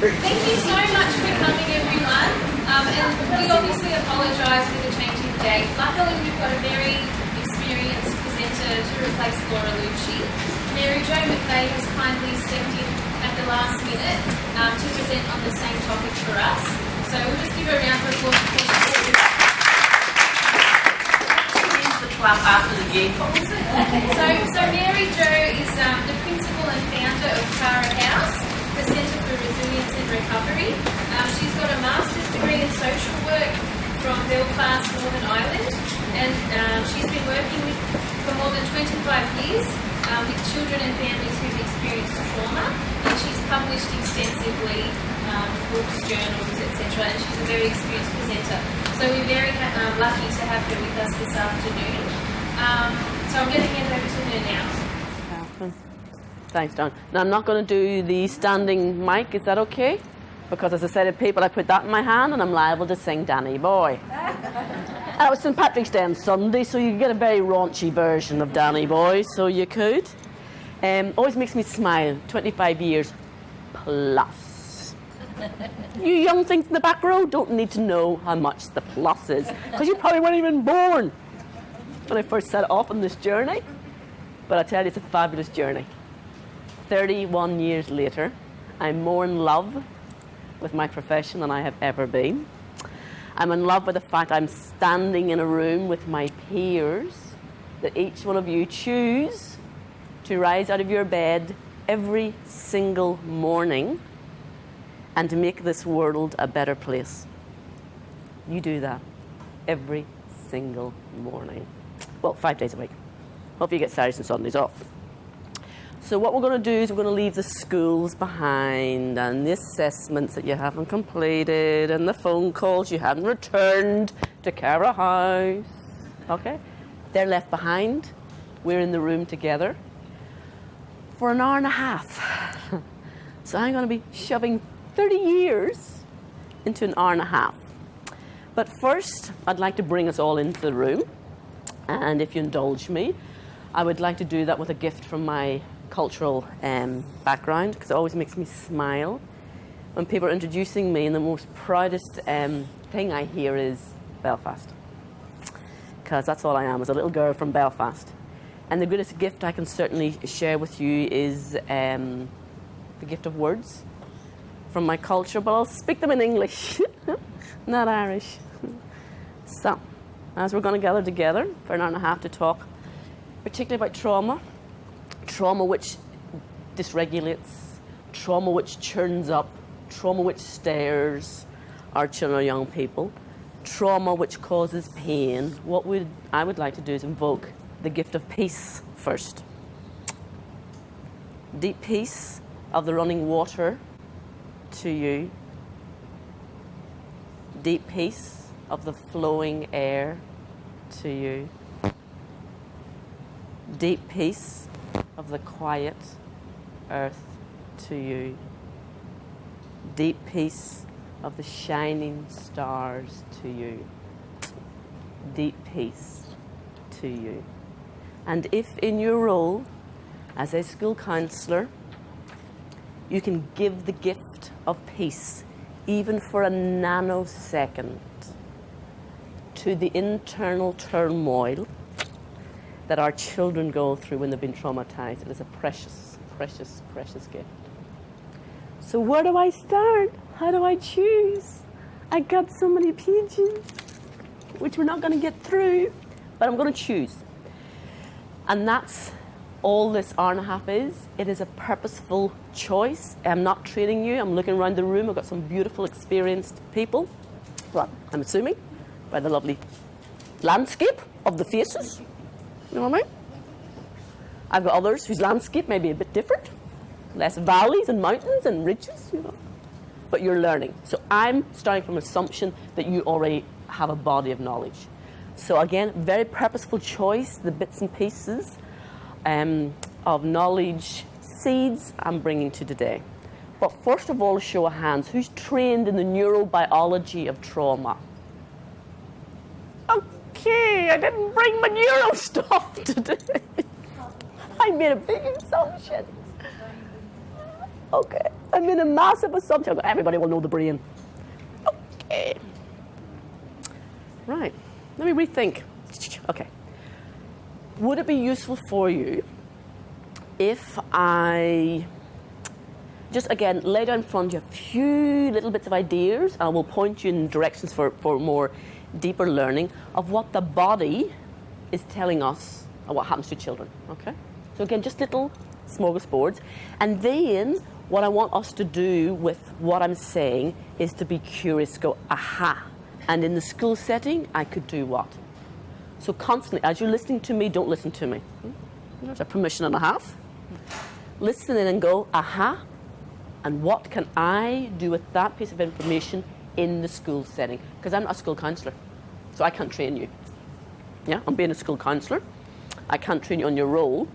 Thank you so much for coming, everyone. And we obviously apologise for the change in date. Luckily, we've got a very experienced presenter to replace Laura Lucci. Mary Jo McVeigh has kindly stepped in at the last minute to present on the same topic for us. So we'll just give her a round of applause. After the game. So Mary Jo is the principal and founder of Cara House, the Centre for Resilience and Recovery. She's got a master's degree in social work from Belfast, Northern Ireland, and she's been working for more than 25 years with children and families who've experienced trauma, and she's published extensively books, journals, etc., and she's a very experienced presenter. So we're very lucky to have her with us this afternoon. So I'm going to hand over to her now. Thanks, Don. Now, I'm not going to do the standing mic. Is that okay? Because as I said to people, I put that in my hand and I'm liable to sing Danny Boy. That was St. Patrick's Day on Sunday, so you can get a very raunchy version of Danny Boy, so you could. Always makes me smile. 25 years plus. You young things in the back row don't need to know how much the plus is, because you probably weren't even born when I first set off on this journey. But I tell you, it's a fabulous journey. 31 years later, I'm more in love with my profession than I have ever been. I'm in love with the fact I'm standing in a room with my peers, that each one of you choose to rise out of your bed every single morning and to make this world a better place. You do that every single morning. Well, 5 days a week. Hope you get Saturdays and Sundays off. So what we're going to do is we're going to leave the schools behind and the assessments that you haven't completed and the phone calls you haven't returned to Cara House. Okay? They're left behind. We're in the room together for an hour and a half. So I'm going to be shoving 30 years into an hour and a half. But first, I'd like to bring us all into the room. And if you indulge me, I would like to do that with a gift from my cultural background, because it always makes me smile when people are introducing me, and the most proudest thing I hear is Belfast, because that's all I am, is a little girl from Belfast. And the greatest gift I can certainly share with you is the gift of words from my culture, but I'll speak them in English, not Irish. So, as we're going to gather together for an hour and a half to talk particularly about trauma which dysregulates, trauma which churns up, trauma which stares our children or young people, trauma which causes pain. What I would like to do is invoke the gift of peace first. Deep peace of the running water to you. Deep peace of the flowing air to you. Deep peace of the quiet earth to you. Deep peace of the shining stars to you. Deep peace to you. And if in your role as a school counsellor, you can give the gift of peace, even for a nanosecond, to the internal turmoil that our children go through when they've been traumatized, it is a precious, precious, precious gift. So where do I start? How do I choose? I got so many pages, which we're not going to get through, but I'm going to choose. And that's all this hour and a half is. It is a purposeful choice. I'm not training you. I'm looking around the room. I've got some beautiful, experienced people. Well, I'm assuming, by the lovely landscape of the faces. You know what I mean? I've got others whose landscape may be a bit different. Less valleys and mountains and ridges, you know. But you're learning. So I'm starting from an assumption that you already have a body of knowledge. So again, very purposeful choice, the bits and pieces of knowledge seeds I'm bringing to today. But first of all, a show of hands. Who's trained in the neurobiology of trauma? Okay, I didn't bring my neuro stuff today. I made a big assumption. Okay, I'm in a massive assumption. Everybody will know the brain. Okay. Right. Let me rethink. Okay. Would it be useful for you if I just, again, lay down in front of you a few little bits of ideas, and I will point you in directions for more deeper learning of what the body is telling us of what happens to children, okay? So again, just little smorgasbords. And then what I want us to do with what I'm saying is to be curious, go, aha. And in the school setting, I could do what? So constantly, as you're listening to me, don't listen to me. There's a permission and a half. Listen in and go, aha. And what can I do with that piece of information in the school setting? Because I'm not a school counsellor, so I can't train you. Yeah, I'm being a school counsellor. I can't train you on your role,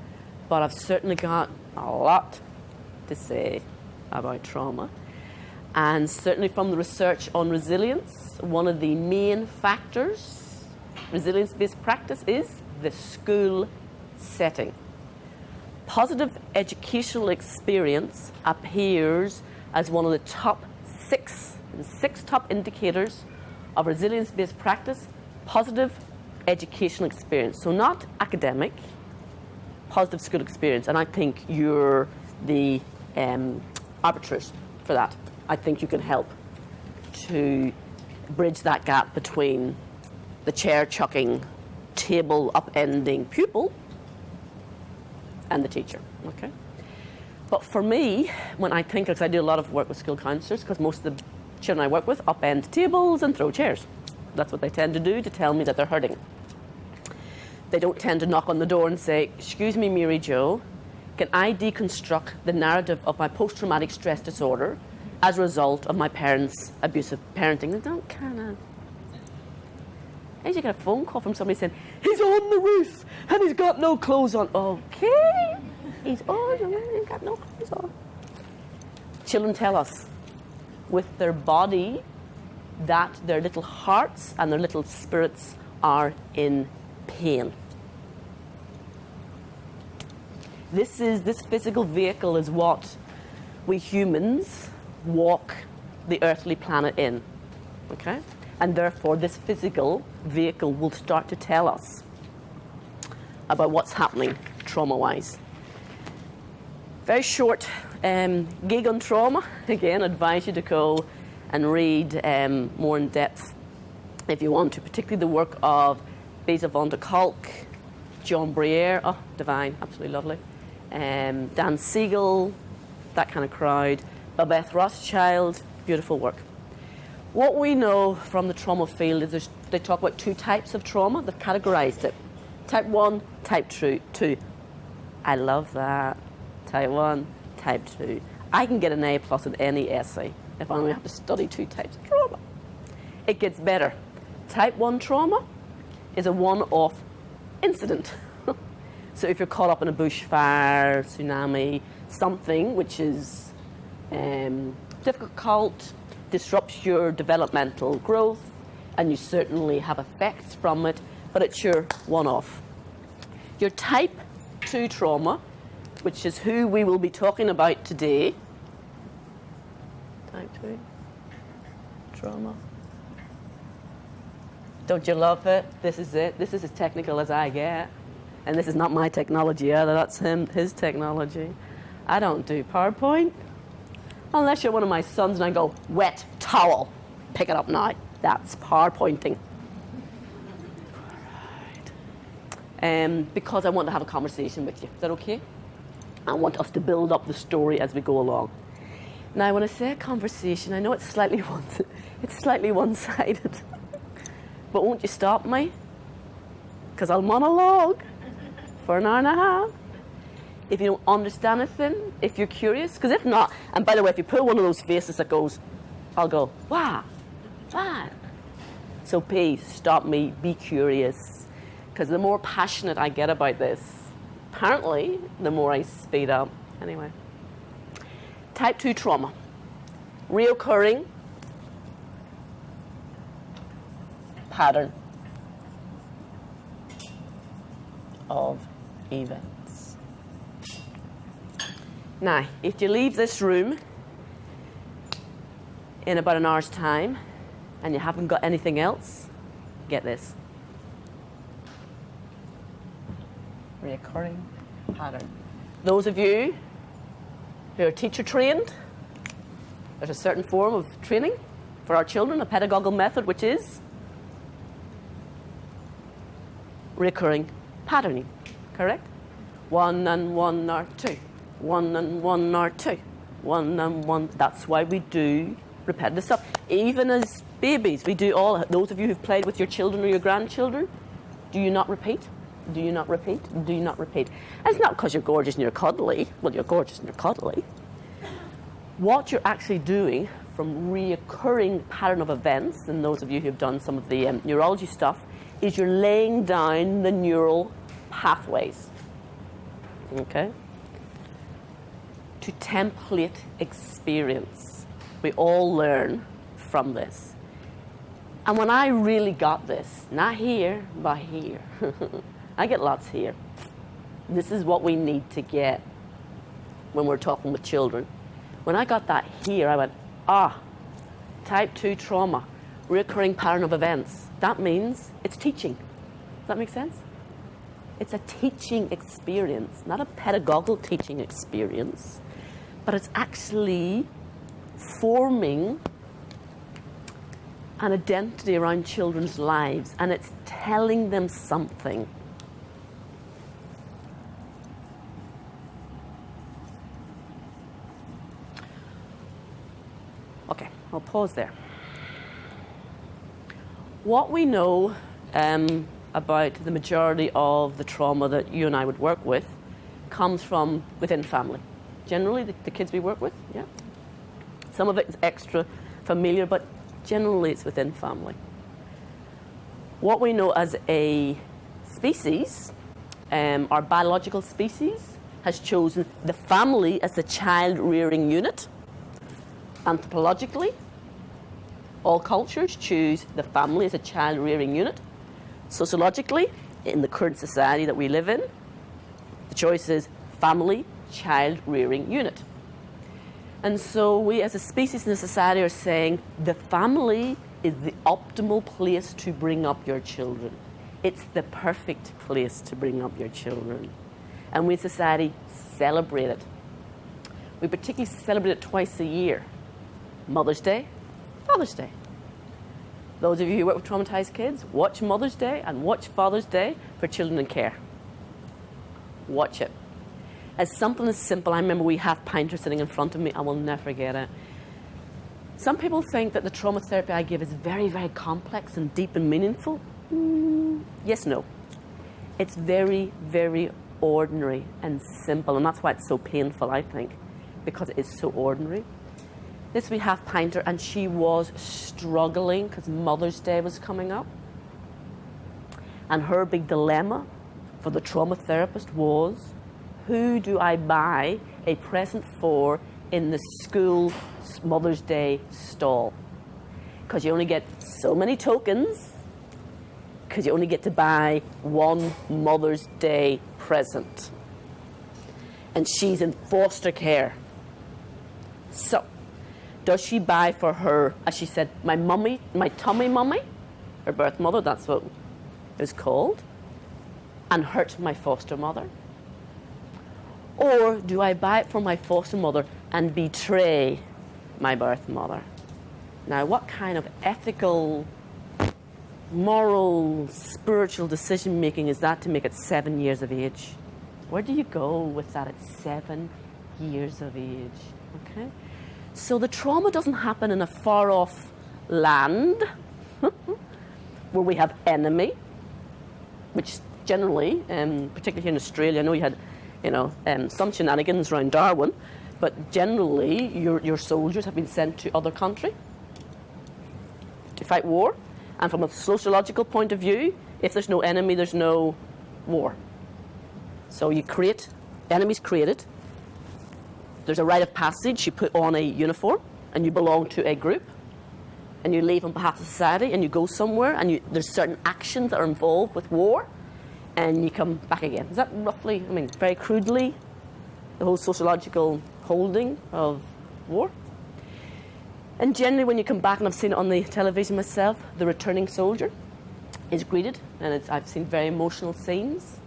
but I've certainly got a lot to say about trauma. And certainly from the research on resilience, one of the main factors, resilience-based practice, is the school setting. Positive educational experience appears as one of the top six top indicators of resilience-based practice, positive educational experience. So not academic, positive school experience. And I think you're the arbiters for that. I think you can help to bridge that gap between the chair-chucking, table-upending pupil and the teacher, okay? But for me, when I think, because I do a lot of work with school counsellors, because most of the children I work with upend tables and throw chairs. That's what they tend to do to tell me that they're hurting. They don't tend to knock on the door and say, excuse me, Mary Jo, can I deconstruct the narrative of my post-traumatic stress disorder as a result of my parents' abusive parenting? They don't kind of... I usually get a phone call from somebody saying, he's on the roof and he's got no clothes on. Okay, he's got no clothes on. Children tell us with their body that their little hearts and their little spirits are in pain. This physical vehicle is what we humans walk the earthly planet in, okay? And therefore, this physical vehicle will start to tell us about what's happening trauma-wise. Very short gig on trauma. Again, advise you to go and read more in depth if you want to, particularly the work of Beza van der Kolk, John Briere, oh, divine, absolutely lovely, Dan Siegel, that kind of crowd, Babette Rothschild, beautiful work. What we know from the trauma field is they talk about two types of trauma. They've categorized it. Type 1, type 2. I love that. Type 1, type 2. I can get an A+ in any essay if I only have to study two types of trauma. It gets better. Type 1 trauma is a one-off incident. So if you're caught up in a bushfire, tsunami, something which is difficult, disrupts your developmental growth, and you certainly have effects from it, but it's your one-off. Your type 2 trauma, which is who we will be talking about today. Type 2 trauma. Don't you love it? This is it. This is as technical as I get. And this is not my technology either. That's his technology. I don't do PowerPoint. Unless you're one of my sons and I go, wet towel, pick it up now. That's PowerPointing. Right. Because I want to have a conversation with you. Is that okay? I want us to build up the story as we go along. Now, when I say a conversation, I know it's slightly one-sided. But won't you stop me? Because I'll monologue for an hour and a half. If you don't understand anything, if you're curious, because if not, and by the way, if you pull one of those faces that goes, I'll go, wow, fine. So please stop me, be curious, because the more passionate I get about this, apparently, the more I speed up. Anyway, type 2 trauma, reoccurring pattern of events. Now, if you leave this room in about an hour's time and you haven't got anything else, get this. Recurring pattern. Those of you who are teacher trained, there's a certain form of training for our children, a pedagogical method, which is recurring patterning, correct? 1 and 1 are 2. 1 and 1 are 2. 1 and 1. That's why we do repetitive stuff. Even as babies, we do all. Those of you who've played with your children or your grandchildren, do you not repeat? Do you not repeat? Do you not repeat? And it's not because you're gorgeous and you're cuddly. Well, you're gorgeous and you're cuddly. What you're actually doing from reoccurring pattern of events, and those of you who've done some of the neurology stuff, is you're laying down the neural pathways. Okay? To template experience. We all learn from this. And when I really got this, not here, but here. I get lots here. This is what we need to get when we're talking with children. When I got that here, I went, type 2 trauma, recurring pattern of events. That means it's teaching. Does that make sense? It's a teaching experience, not a pedagogical teaching experience, but it's actually forming an identity around children's lives, and it's telling them something. Okay, I'll pause there. What we know about the majority of the trauma that you and I would work with comes from within family. Generally, the kids we work with, yeah. Some of it is extra familiar, but generally it's within family. What we know as a species, our biological species, has chosen the family as the child-rearing unit. Anthropologically, all cultures choose the family as a child-rearing unit. Sociologically, in the current society that we live in, the choice is family, child-rearing unit. And so we as a species in the society are saying the family is the optimal place to bring up your children. It's the perfect place to bring up your children. And we as a society celebrate it. We particularly celebrate it twice a year. Mother's Day, Father's Day. Those of you who work with traumatized kids, watch Mother's Day and watch Father's Day for children in care. Watch it. As something as simple, I remember we have Pinter sitting in front of me, I will never forget it. Some people think that the trauma therapy I give is very, very complex and deep and meaningful. Yes, no. It's very, very ordinary and simple, and that's why it's so painful, I think, because it is so ordinary. This we have Pinter, and she was struggling because Mother's Day was coming up. And her big dilemma for the trauma therapist was, who do I buy a present for in the school Mother's Day stall? Because you only get so many tokens, because you only get to buy one Mother's Day present. And she's in foster care. So, does she buy for her, as she said, my mummy, my tummy mummy, her birth mother, that's what it was called, and hurt my foster mother? Or do I buy it for my foster mother and betray my birth mother? Now, what kind of ethical, moral, spiritual decision making is that to make at 7 years of age? Where do you go with that at 7 years of age? Okay? So the trauma doesn't happen in a far off land where we have enemy, which generally, particularly here in Australia, I know you had some shenanigans around Darwin, but generally your soldiers have been sent to other country to fight war. And from a sociological point of view, if there's no enemy, there's no war. So you create, enemies created. There's a rite of passage. You put on a uniform and you belong to a group. And you leave on behalf of society and you go somewhere and there's certain actions that are involved with war. And you come back again. Is that roughly, very crudely, the whole sociological holding of war? And generally when you come back, and I've seen it on the television myself, the returning soldier is greeted, and I've seen very emotional scenes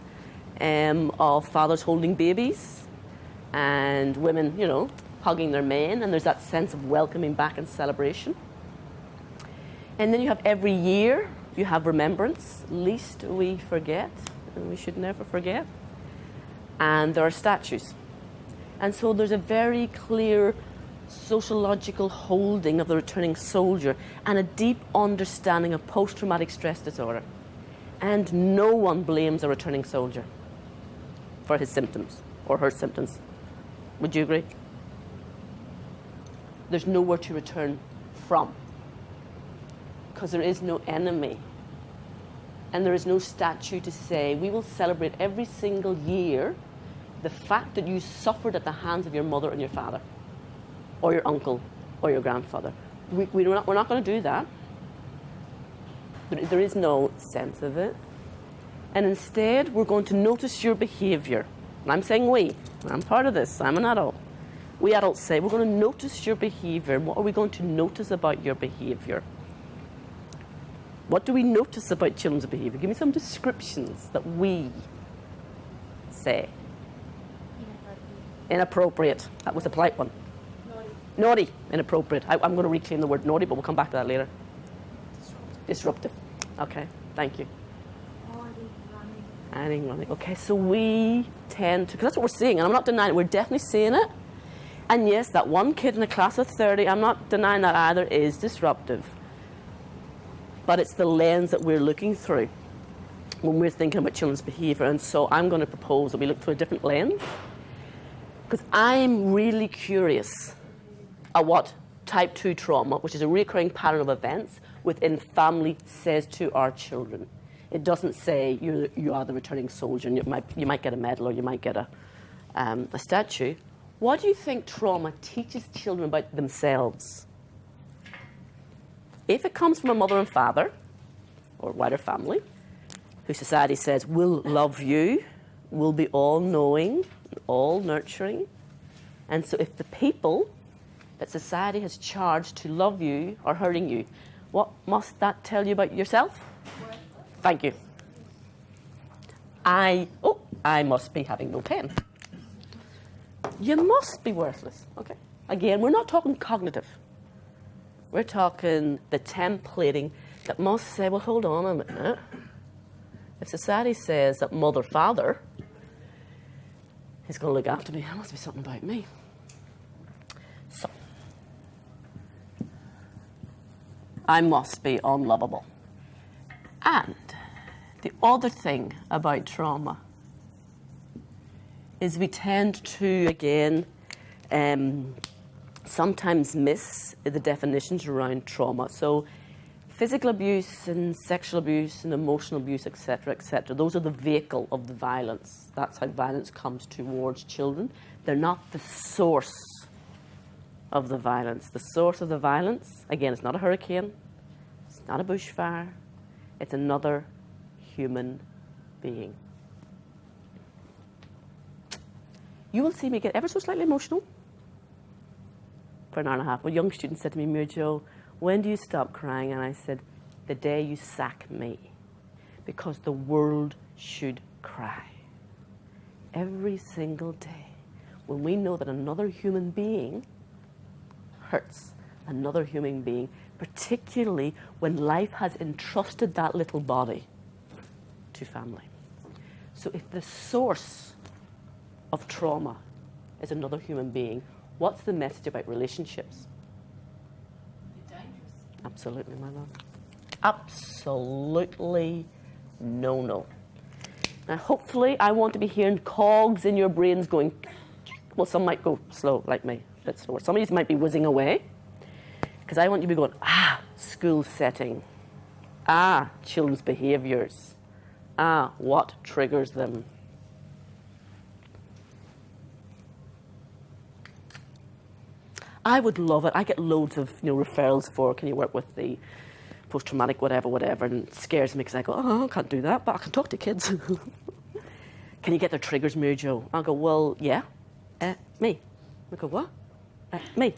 of fathers holding babies and women, you know, hugging their men, and there's that sense of welcoming back and celebration. And then you have every year, you have remembrance, least we forget, and we should never forget. And there are statues. And so there's a very clear sociological holding of the returning soldier and a deep understanding of post-traumatic stress disorder. And no one blames a returning soldier for his symptoms or her symptoms. Would you agree? There's nowhere to return from because there is no enemy. And there is no statue to say, we will celebrate every single year the fact that you suffered at the hands of your mother and your father, or your uncle, or your grandfather. We're not going to do that. There is no sense of it. And instead, we're going to notice your behaviour. And I'm saying we. I'm part of this. I'm an adult. We adults say, we're going to notice your behaviour. What are we going to notice about your behaviour? What do we notice about children's behaviour? Give me some descriptions that we say. Inappropriate. That was a polite one. Naughty. Inappropriate. I'm going to reclaim the word naughty, but we'll come back to that later. Disruptive. Okay, thank you. Running. Okay, so we tend to, because that's what we're seeing, and I'm not denying it, we're definitely seeing it. And yes, that one kid in a class of 30, I'm not denying that either, is disruptive. But it's the lens that we're looking through when we're thinking about children's behaviour. And so I'm going to propose that we look through a different lens, because I'm really curious at what type 2 trauma, which is a recurring pattern of events within family, says to our children. It doesn't say you are the returning soldier and you might get a medal or you might get a statue. What do you think trauma teaches children about themselves? If it comes from a mother and father, or wider family, who society says will love you, will be all-knowing, all nurturing, and so if the people that society has charged to love you are hurting you, what must that tell you about yourself? Thank you. I must be having no pen. You must be worthless. Okay. Again, we're not talking cognitive. We're talking the templating that must say, well, hold on a minute. If society says that mother, father is going to look after me, there must be something about me. So, I must be unlovable. And the other thing about trauma is we tend to, again, sometimes miss the definitions around trauma. So physical abuse and sexual abuse and emotional abuse, etc., those are the vehicle of the violence. That's how violence comes towards children. They're not the source of the violence. The source of the violence, again, it's not a hurricane, it's not a bushfire, it's another human being. You will see me get ever so slightly emotional for an hour and a half. A young student said to me, Mira Jo, when do you stop crying? And I said, the day you sack me, because the world should cry. Every single day, when we know that another human being hurts another human being, particularly when life has entrusted that little body to family. So if the source of trauma is another human being, what's the message about relationships? They're dangerous. Absolutely, my love. Absolutely no. Now, hopefully, I want to be hearing cogs in your brains going, well, some might go slow, like me, a bit slower. Some of these might be whizzing away, because I want you to be going, school setting. Children's behaviours. What triggers them? I would love it. I get loads of referrals for, can you work with the post-traumatic whatever, and it scares me because I go, I can't do that, but I can talk to kids. Can you get their triggers, Mira Jo? I'll go, well, yeah. Me. I go, what? Me.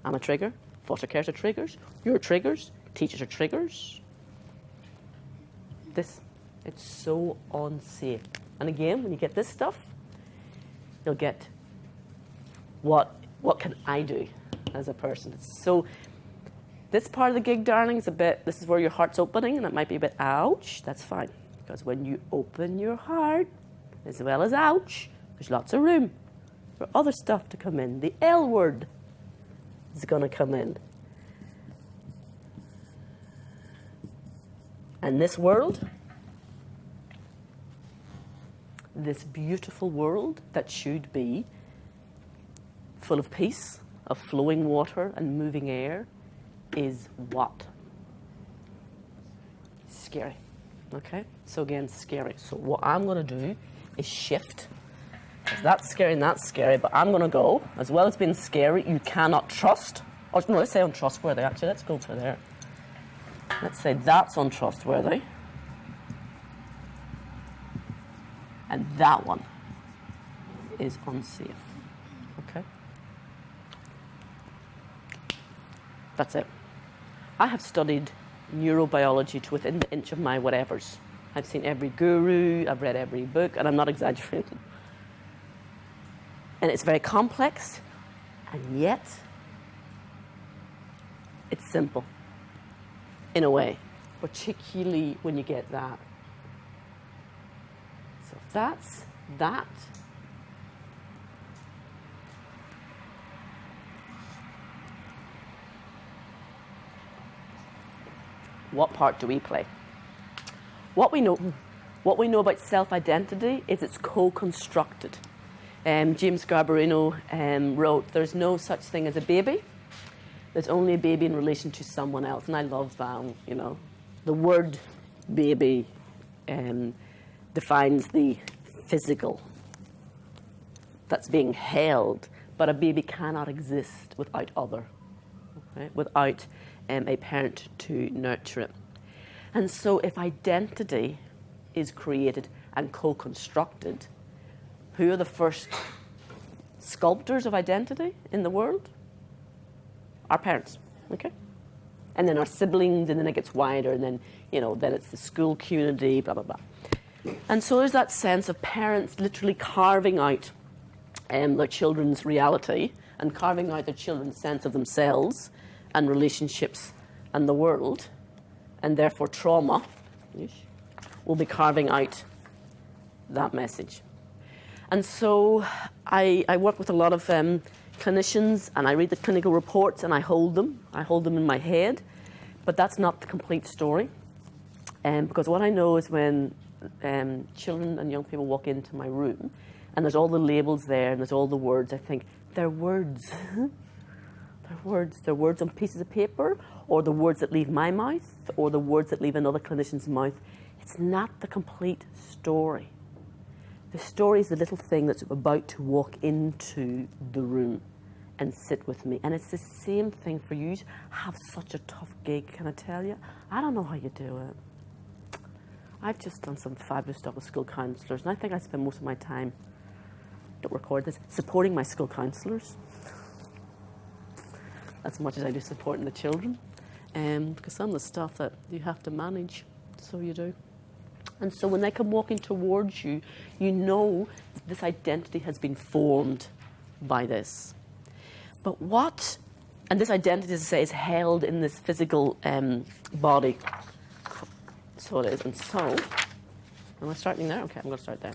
I'm a trigger. Foster carers are triggers. Your triggers. Teachers are triggers. It's so unsafe. And again, when you get this stuff, you'll get what can I do as a person? So this part of the gig, darling, is this is where your heart's opening, and it might be a bit ouch. That's fine. Because when you open your heart, as well as ouch, there's lots of room for other stuff to come in. The L word is going to come in. And this world, this beautiful world that should be full of peace, of flowing water and moving air, is what? Scary. Okay? So again, scary. So what I'm going to do is shift. That's scary and that's scary, but I'm going to go, as well as being scary, you cannot trust. Or no, let's say untrustworthy, actually. Let's go for there. Let's say that's untrustworthy. And that one is unsafe. Okay? That's it. I have studied neurobiology to within the inch of my whatevers. I've seen every guru, I've read every book, and I'm not exaggerating. And it's very complex, and yet it's simple in a way, particularly when you get that. So that's that. What part do we play? What we know about self-identity is it's co-constructed. James Garbarino wrote, "There's no such thing as a baby. There's only a baby in relation to someone else." And I love that, you know. The word baby defines the physical that's being held, but a baby cannot exist without other, okay? Without a parent to nurture it. And so if identity is created and co-constructed, who are the first sculptors of identity in the world? Our parents, okay? And then our siblings, and then it gets wider, and then, you know, then it's the school community, blah, blah, blah. And so there's that sense of parents literally carving out their children's reality and carving out their children's sense of themselves and relationships and the world, and therefore trauma will be carving out that message. And so I work with a lot of clinicians, and I read the clinical reports and I hold them in my head, but that's not the complete story. Because what I know is when children and young people walk into my room and there's all the labels there and there's all the words, I think, they're words. They're words on pieces of paper, or the words that leave my mouth, or the words that leave another clinician's mouth. It's not the complete story. The story is the little thing that's about to walk into the room and sit with me. And it's the same thing for you. You have such a tough gig, can I tell you? I don't know how you do it. I've just done some fabulous stuff with school counsellors, and I think I spend most of my time, don't record this, supporting my school counsellors. As much as I do supporting the children. Because some of the stuff that you have to manage, so you do. And so when they come walking towards you, you know this identity has been formed by this. But what, and this identity, as I say, is held in this physical body. So it is. And so, am I starting there? Okay, I'm going to start there.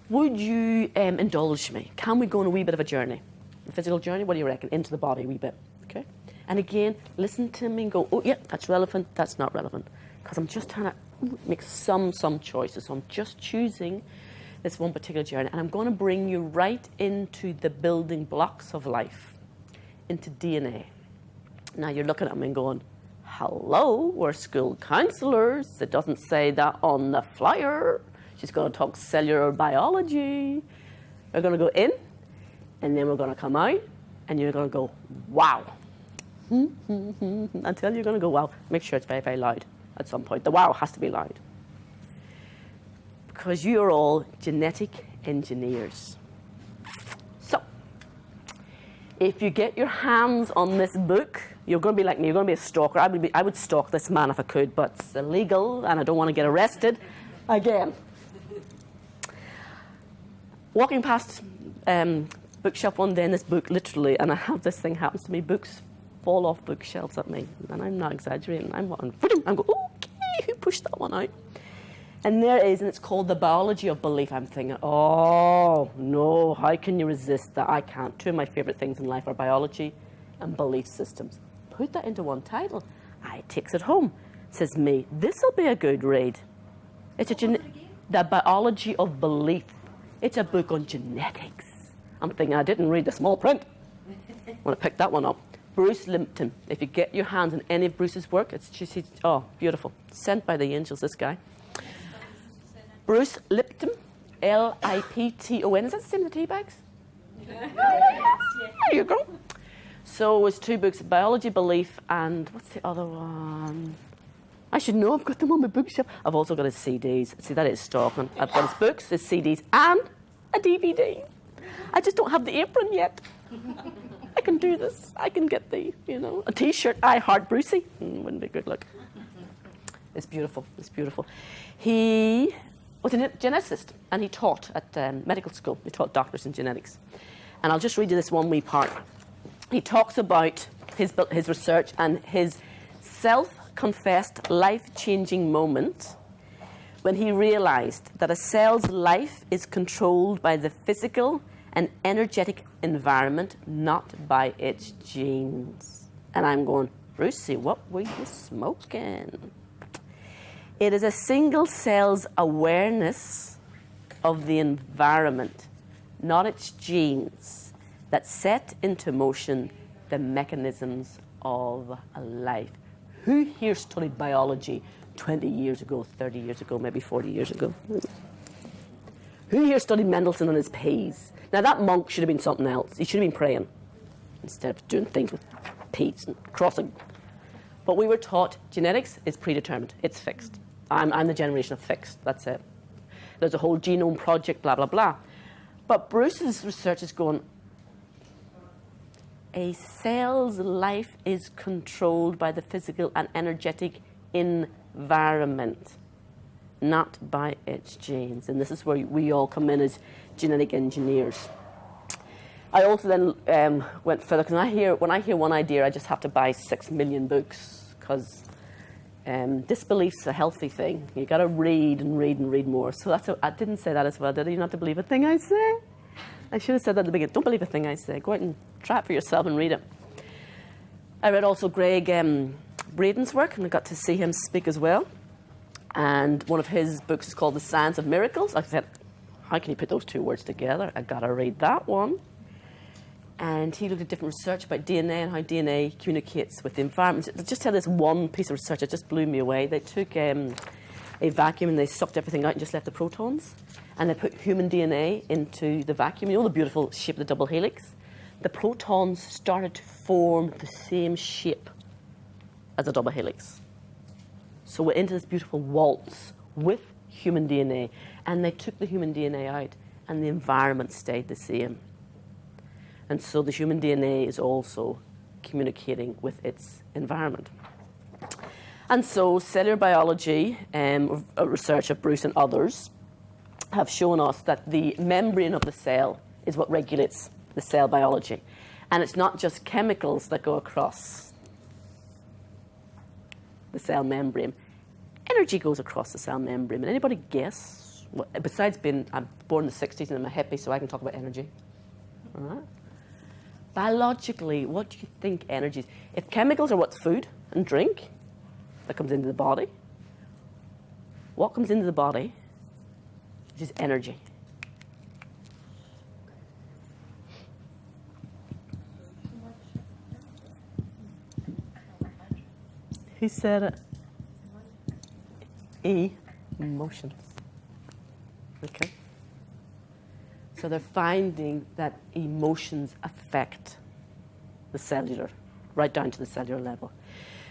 Would you indulge me? Can we go on a wee bit of a journey? A physical journey, what do you reckon? Into the body a wee bit, okay? And again, listen to me and go, oh, yeah, that's relevant, that's not relevant. Because I'm just trying to make some choices. So I'm just choosing this one particular journey. And I'm going to bring you right into the building blocks of life, into DNA. Now you're looking at me and going, hello, we're school counsellors. It doesn't say that on the flyer. She's going to talk cellular biology. We're going to go in, and then we're going to come out, and you're going to go, wow. Until you're going to go, wow. Make sure it's very, very loud at some point. The wow has to be loud. Because you are all genetic engineers. So, If you get your hands on this book, you're going to be like me. You're going to be a stalker. I would stalk this man if I could, but it's illegal, and I don't want to get arrested again. Walking past bookshelf one day, and this book literally, and I have this thing happens to me. Books fall off bookshelves at me, and I'm not exaggerating. I'm going, okay, who pushed that one out? And there it is, and it's called The Biology of Belief. I'm thinking, oh, no, how can you resist that? I can't. Two of my favourite things in life are biology and belief systems. Put that into one title. I takes it home. Says me, this will be a good read. It's The Biology of Belief. It's a book on genetics. I'm thinking, I didn't read the small print. I want to pick that one up. Bruce Lipton. If you get your hands on any of Bruce's work, it's just, oh, beautiful. Sent by the angels, this guy. Bruce Lipton, Lipton. Is that the same as the tea bags? Yeah. There you go. So it's two books, Biology, Belief, and what's the other one? I should know, I've got them on my bookshelf. I've also got his CDs. See, that is stalking. I've got his books, his CDs, and a DVD. I just don't have the apron yet. I can do this. I can get the, a T-shirt. I heart Brucey. Wouldn't be a good look. It's beautiful. It's beautiful. He was a geneticist, and he taught at medical school. He taught doctors in genetics. And I'll just read you this one wee part. He talks about his research and his self-confessed life-changing moment when he realized that a cell's life is controlled by the physical and energetic environment, not by its genes. And I'm going, Brucey, what were you smoking? It is a single cell's awareness of the environment, not its genes, that set into motion the mechanisms of life. Who here studied biology 20 years ago, 30 years ago, maybe 40 years ago? Who here studied Mendelssohn and his peas? Now, that monk should have been something else. He should have been praying instead of doing things with peas and crossing. But we were taught genetics is predetermined. It's fixed. I'm the generation of fixed. That's it. There's a whole genome project, blah, blah, blah. But Bruce's research is going, a cell's life is controlled by the physical and energetic environment, not by its genes. And this is where we all come in as genetic engineers. I also then went further, because when I hear one idea, I just have to buy 6 million books, because disbelief's a healthy thing. You got to read and read and read more. So I didn't say that as well, did I? You're not to believe a thing I say. I should have said that at the beginning. Don't believe a thing I say. Go out and try it for yourself and read it. I read also Greg Braden's work, and I got to see him speak as well. And one of his books is called The Science of Miracles. I said, how can you put those two words together? I got to read that one. And he looked at different research about DNA and how DNA communicates with the environment. Just tell this one piece of research that just blew me away. They took a vacuum and they sucked everything out and just left the protons. And they put human DNA into the vacuum. You know the beautiful shape of the double helix? The protons started to form the same shape as a double helix. So we're into this beautiful waltz with human DNA. And they took the human DNA out and the environment stayed the same. And so the human DNA is also communicating with its environment. And so cellular biology, research of Bruce and others, have shown us that the membrane of the cell is what regulates the cell biology. And it's not just chemicals that go across the cell membrane. Energy goes across the cell membrane. And anybody guess? Besides I'm born in the 60s and I'm a hippie, so I can talk about energy. All right? Biologically, what do you think energy is? If chemicals are what's food and drink that comes into the body, what comes into the body is energy. Who said it? Emotions. Okay. So they're finding that emotions affect the cellular, right down to the cellular level.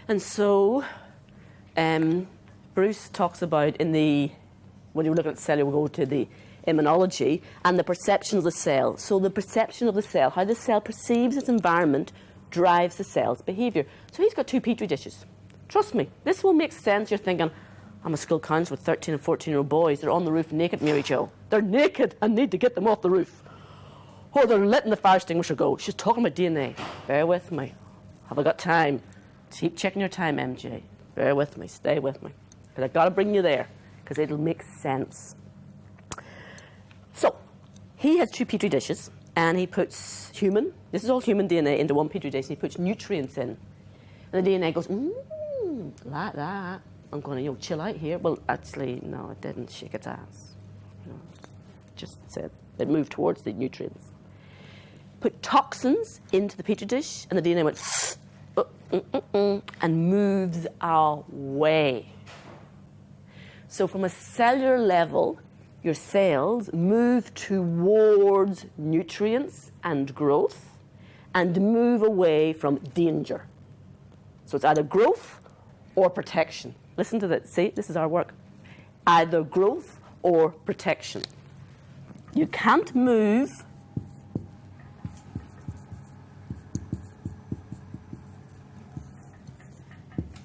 And so Bruce talks about when you look at cellular, we'll go to the immunology, and the perception of the cell. So the perception of the cell, how the cell perceives its environment, drives the cell's behaviour. So he's got 2 petri dishes. Trust me, this will make sense. You're thinking, I'm a school counselor with 13 and 14-year-old boys. They're on the roof naked, Mary Jo. They're naked. I need to get them off the roof. Oh, they're letting the fire extinguisher go. She's talking about DNA. Bear with me. Have I got time? Keep checking your time, MJ. Bear with me. Stay with me. Because I've got to bring you there, because it'll make sense. So, he has 2 petri dishes, and he puts this is all human DNA, into 1 petri dish, and he puts nutrients in. And the DNA goes, like that. I'm going to, chill out here. Well, actually, no, it didn't shake its ass. Just said it moved towards the nutrients. Put toxins into the petri dish, and the DNA went and moves away. So from a cellular level, your cells move towards nutrients and growth and move away from danger. So it's either growth or protection. Listen to that. See, this is our work. Either growth or protection. You can't move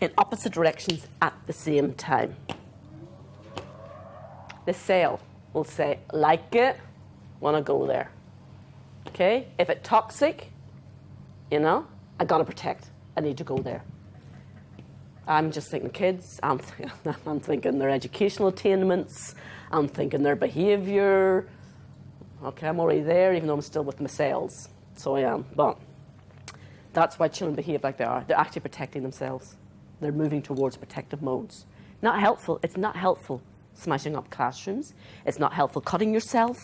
in opposite directions at the same time. The cell will say, like it, want to go there. Okay? If it's toxic, I got to protect. I need to go there. I'm just thinking kids. I'm thinking their educational attainments. I'm thinking their behaviour. Okay, I'm already there, even though I'm still with my cells. So I am. But that's why children behave like they are. They're actually protecting themselves. They're moving towards protective modes. Not helpful. It's not helpful smashing up classrooms. It's not helpful cutting yourself.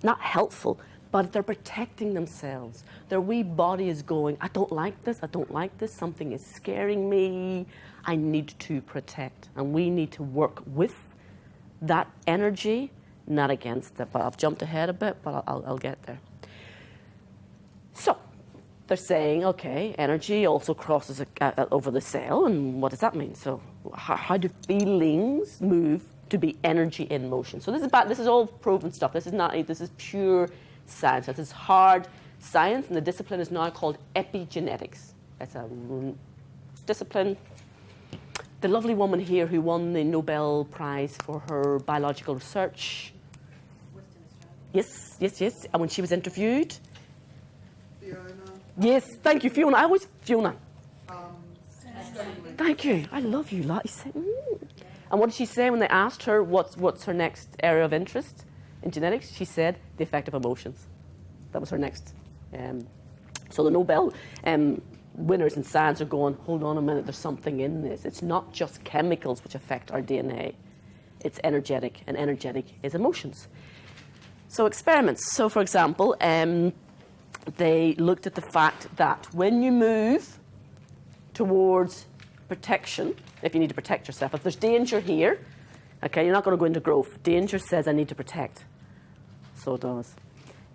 Not helpful. But they're protecting themselves. Their wee body is going, I don't like this, I don't like this, something is scaring me, I need to protect. And we need to work with that energy, not against it. But I've jumped ahead a bit, but I'll get there. So, they're saying, okay, energy also crosses over the cell, and what does that mean? So, how do feelings move to be energy in motion? So this is all proven stuff. This is pure science. This is hard science, and the discipline is now called epigenetics. It's a discipline. The lovely woman here who won the Nobel Prize for her biological research. Yes. And when she was interviewed. Fiona. Yes, thank you, Fiona. I always Fiona. Thank you. I love you lot. And what did she say when they asked her what's her next area of interest in genetics? She said the effect of emotions. That was her next. So the Nobel winners in science are going, hold on a minute, there's something in this. It's not just chemicals which affect our DNA. It's energetic, and energetic is emotions. So experiments. So for example, they looked at the fact that when you move towards protection, if you need to protect yourself, if there's danger here, okay, you're not going to go into growth. Danger says I need to protect. So it does.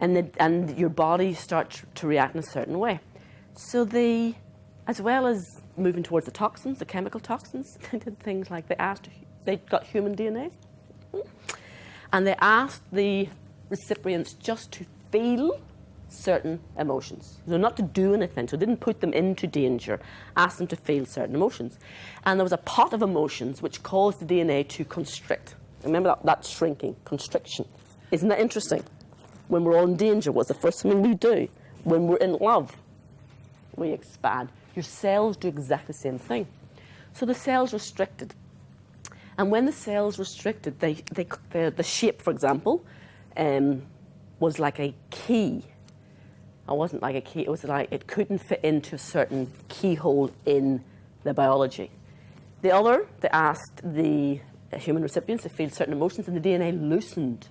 And your body starts to react in a certain way. So they, as well as moving towards the toxins, the chemical toxins, they did things like they got human DNA, and they asked the recipients just to feel certain emotions. So not to do anything. So didn't put them into danger, asked them to feel certain emotions. And there was a pot of emotions which caused the DNA to constrict. Remember that shrinking, constriction. Isn't that interesting? When we're all in danger, what's the first thing we do? When we're in love, we expand. Your cells do exactly the same thing. So the cells restricted. And when the cells restricted, the shape, for example, was like a key. It wasn't like a key, it was like it couldn't fit into a certain keyhole in the biology. They asked the human recipients to feel certain emotions, and the DNA loosened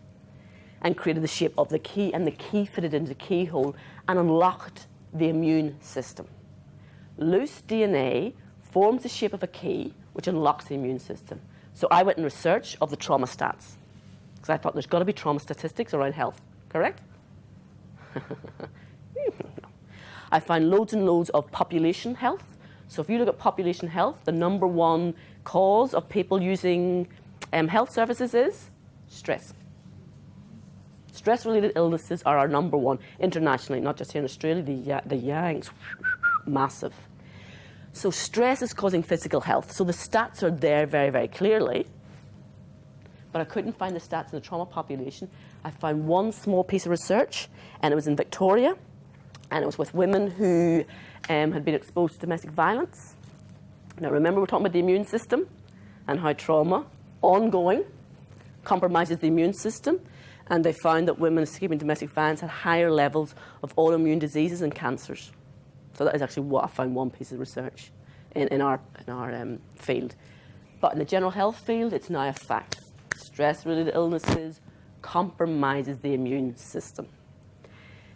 and created the shape of the key, and the key fitted into the keyhole and unlocked the immune system. Loose DNA forms the shape of a key, which unlocks the immune system. So I went in research of the trauma stats, because I thought there's got to be trauma statistics around health, correct? I found loads and loads of population health. So if you look at population health, the number one cause of people using health services is stress. Stress-related illnesses are our number one internationally, not just here in Australia. The Yanks, massive. So stress is causing physical health. So the stats are there very, very clearly. But I couldn't find the stats in the trauma population. I found one small piece of research, and it was in Victoria, and it was with women who had been exposed to domestic violence. Now remember, we're talking about the immune system and how trauma, ongoing, compromises the immune system. And they found that women escaping domestic violence had higher levels of autoimmune diseases and cancers. So that is actually what I found, one piece of research in our field. But in the general health field, it's now a fact. Stress-related illnesses compromises the immune system.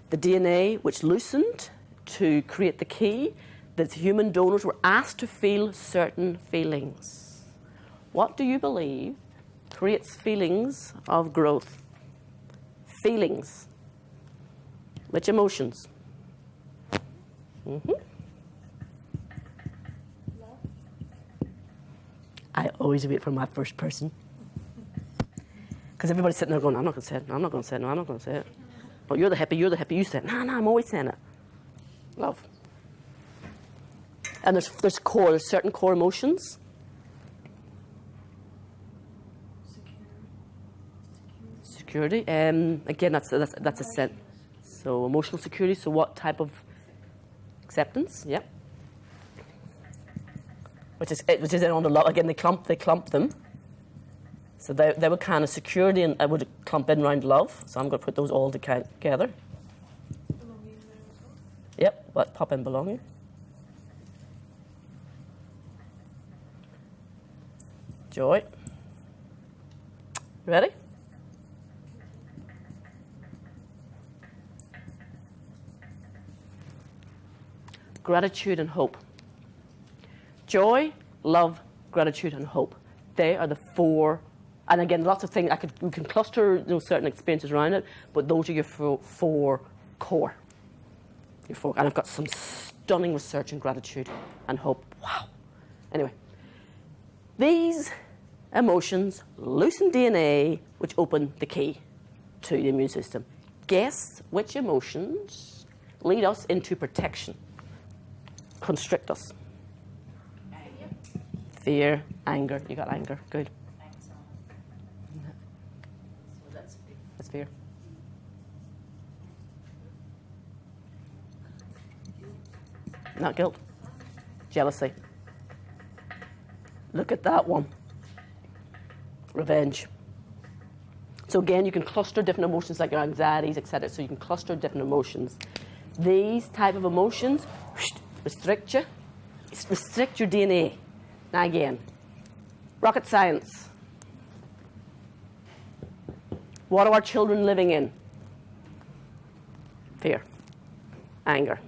The DNA, which loosened to create the key, that human donors were asked to feel certain feelings. What do you believe creates feelings of growth? Feelings. Which emotions? Mm-hmm. Love. I always wait for my first person. Because everybody's sitting there going, I'm not going to say it, no, I'm not going to say it, no, I'm not going to say it. Oh, you're the hippie, you say it. No, I'm always saying it. Love. And there's certain core emotions. Security. Again, that's a sense. So emotional security. So what type of acceptance? Yep. Which is in on the love. Again, they clump them. So they were kind of security, and I would clump in around love. So I'm going to put those all together. Belonging there as well. Yep. What pop in belonging. Joy. Ready? Gratitude and hope. Joy, love, gratitude, and hope. They are the four. And again, lots of things. We can cluster certain experiences around it, but those are your four core. And I've got some stunning research in gratitude and hope. Wow. Anyway, these emotions loosen DNA, which open the key to the immune system. Guess which emotions lead us into protection, constrict us? Fear, anger. You got anger. Good. That's fear. Not guilt. Jealousy. Look at that one. Revenge. So again, you can cluster different emotions like your anxieties, etc. So you can cluster different emotions. These type of emotions restrict you. Restrict your DNA. Now again, rocket science. What are our children living in? Fear, anger.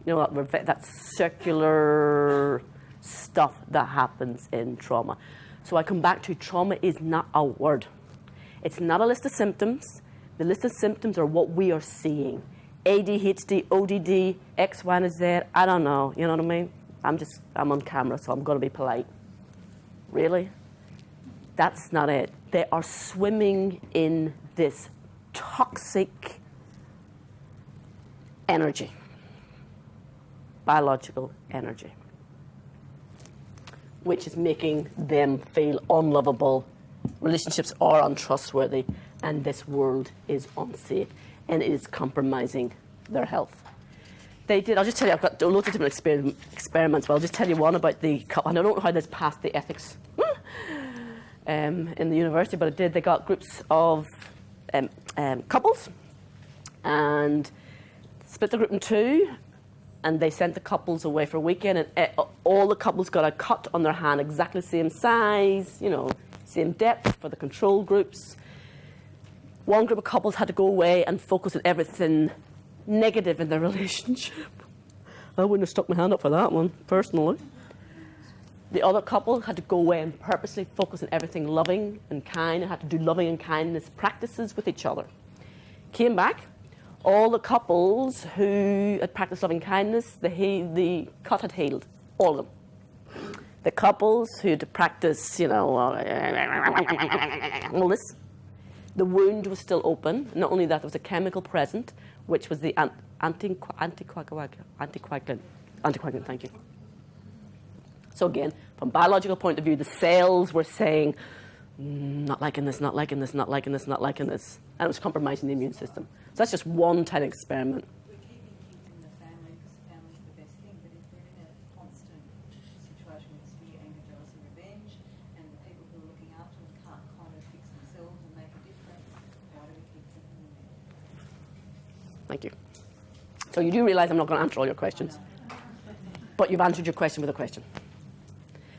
You know what? That's circular stuff that happens in trauma. So I come back to trauma is not a word. It's not a list of symptoms. The list of symptoms are what we are seeing. ADHD, ODD, X, Y, and Z. I don't know. You know what I mean? I'm on camera, so I'm going to be polite. Really? That's not it. They are swimming in this toxic energy, biological energy, which is making them feel unlovable. Relationships are untrustworthy, and this world is unsafe, and it is compromising their health. I'll just tell you, I've got loads of different experiments, but I'll just tell you one about and I don't know how this passed the ethics in the university, but it did. They got groups of couples and split the group in two, and they sent the couples away for a weekend, and all the couples got a cut on their hand, exactly the same size, same depth for the control groups. One group of couples had to go away and focus on everything negative in their relationship. I wouldn't have stuck my hand up for that one, personally. The other couple had to go away and purposely focus on everything loving and kind, and had to do loving and kindness practices with each other. Came back, all the couples who had practiced loving kindness, the cut had healed, all of them. The couples who had to practice, all this, The wound was still open. Not only that, there was a chemical present, which was the anticoagulant. Thank you. So again, from a biological point of view, the cells were saying, not liking this, not liking this, not liking this, not liking this. And it was compromising the immune system. So that's just one tiny experiment. We're keeping kids in the family because the family's the best thing, but if they're in a constant situation with fear, anger, jealousy, revenge, and the people who are looking after them can't kind of fix themselves and make a difference, why do we keep them in there? Thank you. So you do realise I'm not going to answer all your questions. But you've answered your question with a question.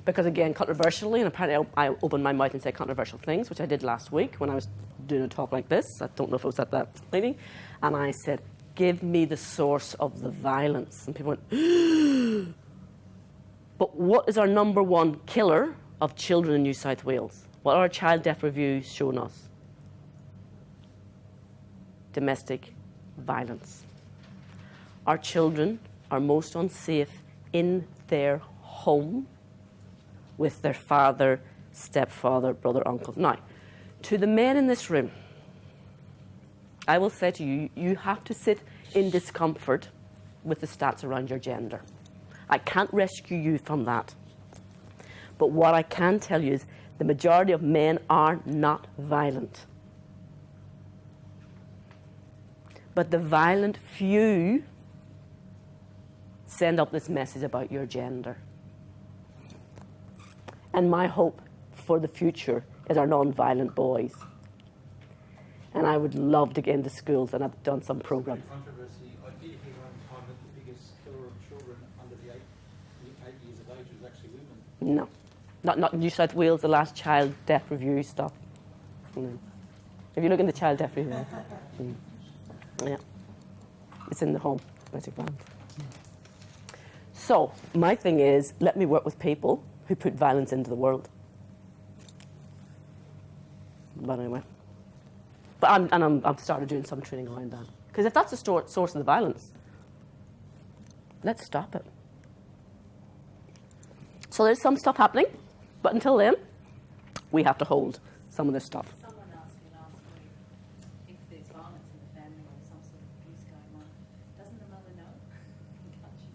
Because again, controversially, and apparently I opened my mouth and said controversial things, which I did last week when I was doing a talk like this. I don't know if it was at that meeting. And I said, give me the source of the violence. And people went, but what is our number one killer of children in New South Wales? What are our child death reviews showing us? Domestic violence. Our children are most unsafe in their home with their father, stepfather, brother, uncle. Now, to the men in this room, I will say to you, you have to sit in discomfort with the stats around your gender. I can't rescue you from that. But what I can tell you is the majority of men are not violent. But the violent few send up this message about your gender. And my hope for the future is our non-violent boys. And I would love to get into schools, and I've done some programs. Controversy. I did hear one time that the biggest killer of children under the 8 years of age was actually women. No. Not New South Wales, the last child death review stuff. No. If you look in the child death review, yeah. It's in the home. Domestic violence. So, my thing is, let me work with people who put violence into the world. But anyway. I've started doing some training around that. Because if that's the source of the violence, let's stop it. So there's some stuff happening, but until then, we have to hold some of this stuff. Someone asked me last week if there's violence in the family or some sort of abuse going on. Doesn't the mother know? Can't she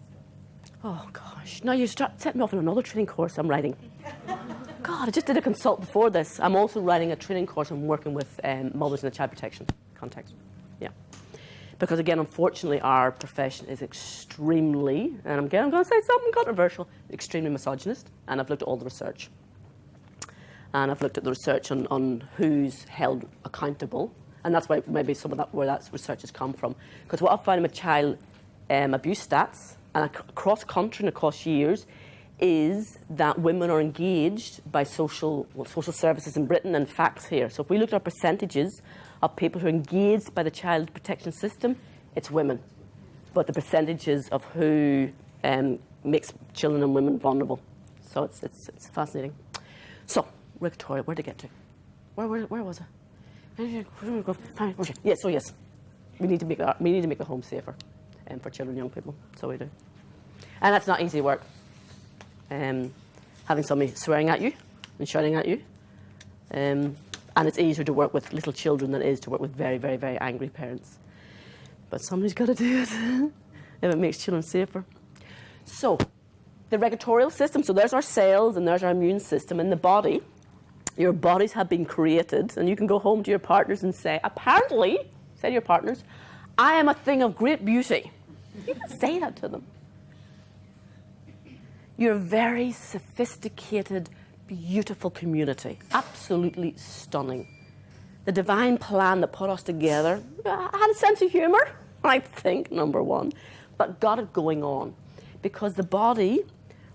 stop? Oh, gosh. Now you start setting me off on another training course I'm writing. God, I just did a consult before this. I'm also writing a training course. I'm working with mothers in the child protection context. Yeah. Because, again, unfortunately, our profession is extremely, and I'm going to say something controversial, extremely misogynist. And I've looked at all the research. And I've looked at the research on who's held accountable. And that's why maybe some of that, where that research has come from. Because what I've found with child abuse stats, and across country and across years, is that women are engaged by social services in Britain and facts here. So if we look at our percentages of people who are engaged by the child protection system, it's women. But the percentages of who makes children and women vulnerable. So it's fascinating. So, Victoria, where'd I get to? Where was I? Yes, so yes. We need to make the home safer for children and young people. So we do. And that's not easy work. Having somebody swearing at you and shouting at you. And it's easier to work with little children than it is to work with very, very, very angry parents. But somebody's got to do it if it makes children safer. So, the regulatory system, so there's our cells and there's our immune system in the body. Your bodies have been created, and you can go home to your partners and say, apparently, say to your partners, I am a thing of great beauty. You can say that to them. You're a very sophisticated, beautiful community. Absolutely stunning. The divine plan that put us together had a sense of humour, I think, number one, but got it going on. Because the body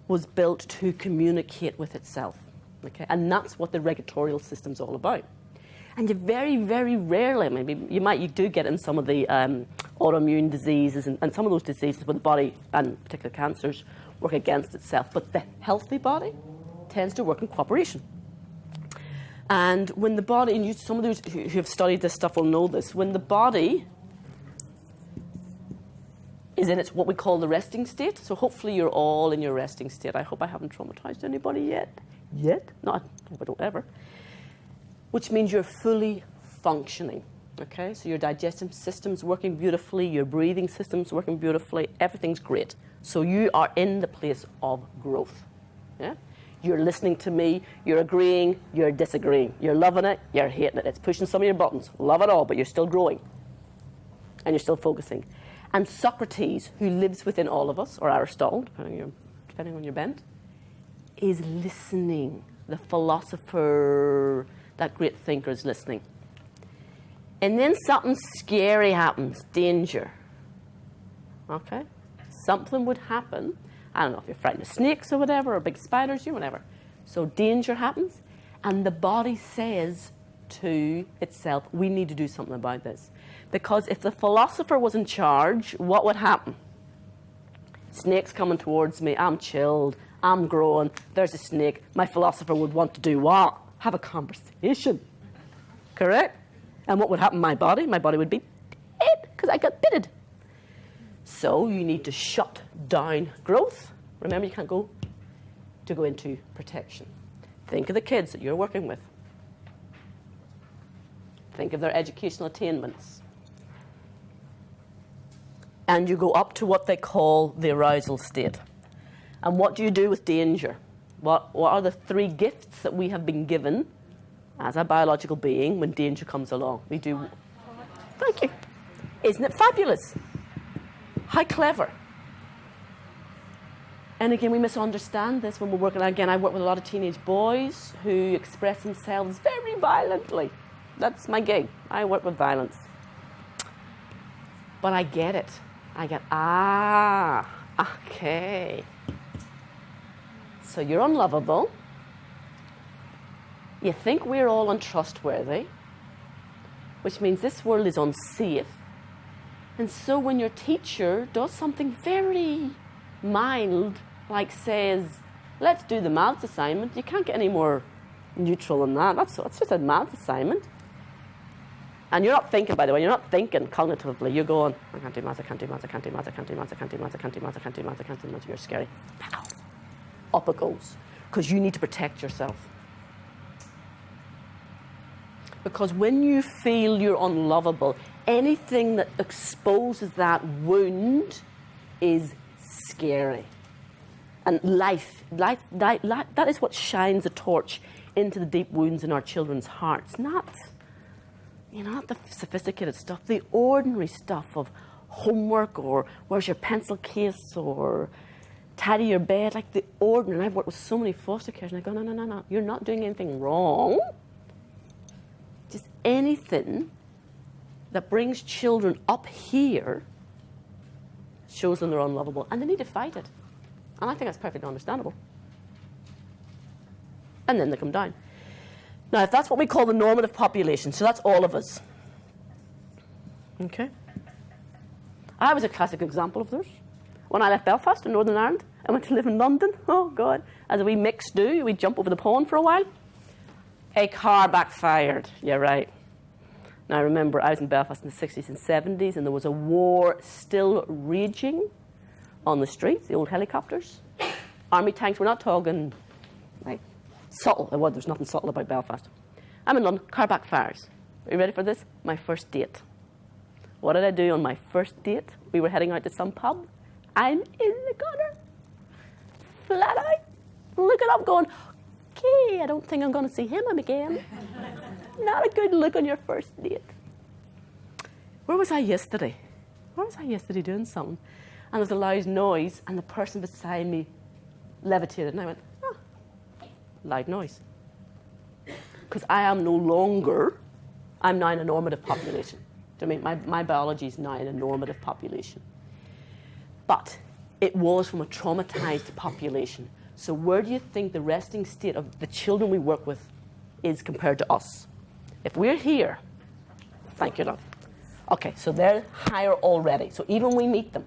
was built to communicate with itself. Okay? And that's what the regulatory system's all about. And you very, very rarely, maybe you do get in some of the autoimmune diseases and some of those diseases where the body, and particular cancers, work against itself. But the healthy body tends to work in cooperation. And when the body, and some of those who have studied this stuff will know this, when the body is in its what we call the resting state, so hopefully you're all in your resting state. I hope I haven't traumatized anybody yet. No, I hope I don't ever. Which means you're fully functioning. Okay, so your digestive system's working beautifully, your breathing system's working beautifully, everything's great. So you are in the place of growth. Yeah? You're listening to me, you're agreeing, you're disagreeing. You're loving it, you're hating it. It's pushing some of your buttons. Love it all, but you're still growing. And you're still focusing. And Socrates, who lives within all of us, or Aristotle, depending on your bent, is listening. The philosopher, that great thinker, is listening. And then something scary happens, danger. Okay? Something would happen. I don't know if you're frightened of snakes or whatever, or big spiders, whatever. So danger happens, and the body says to itself, we need to do something about this. Because if the philosopher was in charge, what would happen? Snake's coming towards me, I'm chilled, I'm growing, there's a snake. My philosopher would want to do what? Have a conversation. Correct? And what would happen to my body? My body would be dead because I got bitted. So you need to shut down growth. Remember, you can't go into protection. Think of the kids that you're working with. Think of their educational attainments. And you go up to what they call the arousal state. And what do you do with danger? What are the 3 gifts that we have been given as a biological being when danger comes along? We do. Thank you. Isn't it fabulous? How clever. And again, we misunderstand this when we're working. Again, I work with a lot of teenage boys who express themselves very violently. That's my gig. I work with violence. But I get it. I get, okay. So you're unlovable. You think we're all untrustworthy, which means this world is unsafe. And so when your teacher does something very mild, like says, let's do the maths assignment, you can't get any more neutral than that. That's just a maths assignment. And you're not thinking, by the way, you're not thinking cognitively. You're going, I can't do maths, I can't do maths, I can't do maths, I can't do maths, I can't do maths, I can't do maths, I can't do maths, I can't do maths. You're scary. Pow. Up it goes. Because you need to protect yourself. Because when you feel you're unlovable, anything that exposes that wound is scary. And life, that is what shines a torch into the deep wounds in our children's hearts. Not the sophisticated stuff, the ordinary stuff of homework or where's your pencil case or tidy your bed, like the ordinary. And I've worked with so many foster carers and I go, no, you're not doing anything wrong. Just anything that brings children up here shows them they're unlovable and they need to fight it. And I think that's perfectly understandable. And then they come down. Now, if that's what we call the normative population, so that's all of us. Okay? I was a classic example of this. When I left Belfast in Northern Ireland, I went to live in London. Oh, God. As we mixed do, we'd jump over the pond for a while. A car backfired. Yeah, right. Now, I remember I was in Belfast in the 60s and 70s, and there was a war still raging on the streets, the old helicopters. Army tanks. We're not talking like subtle. There's nothing subtle about Belfast. I'm in London. Car backfires. Are you ready for this? My first date. What did I do on my first date? We were heading out to some pub. I'm in the gutter. Flat out. Looking up going, okay, I don't think I'm going to see him again. Not a good look on your first date. Where was I yesterday? Doing something? And there was a loud noise, and the person beside me levitated. And I went, oh, loud noise. Because I'm now in a normative population. Do you know what I mean? My biology is now in a normative population. But it was from a traumatized population. So where do you think the resting state of the children we work with is compared to us? If we're here, thank you, love. Okay, so they're higher already. So even when we meet them,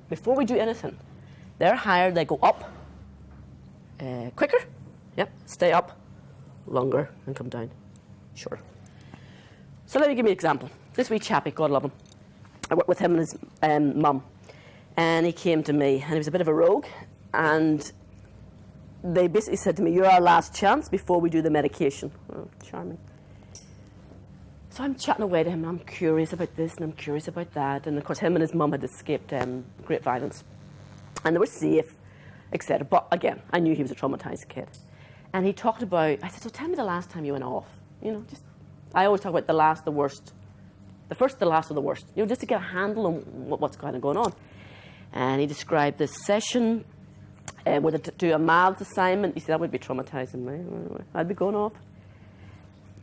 before we do anything, they're higher, they go up quicker, yep, stay up longer and come down shorter. So let me give you an example. This wee chappie, God love him. I worked with him and his mum. And he came to me, and he was a bit of a rogue. And they basically said to me, you're our last chance before we do the medication. Oh, charming. So I'm chatting away to him, and I'm curious about this, and I'm curious about that. And of course, him and his mum had escaped great violence. And they were safe, etc. But again, I knew he was a traumatized kid. And he talked about, I said, so tell me the last time you went off. You know, just, I always talk about the last, the worst. The first, the last, or the worst. You know, just to get a handle on what's kind of going on. And he described this session where they do a maths assignment. He said, that would be traumatizing me. I'd be going off.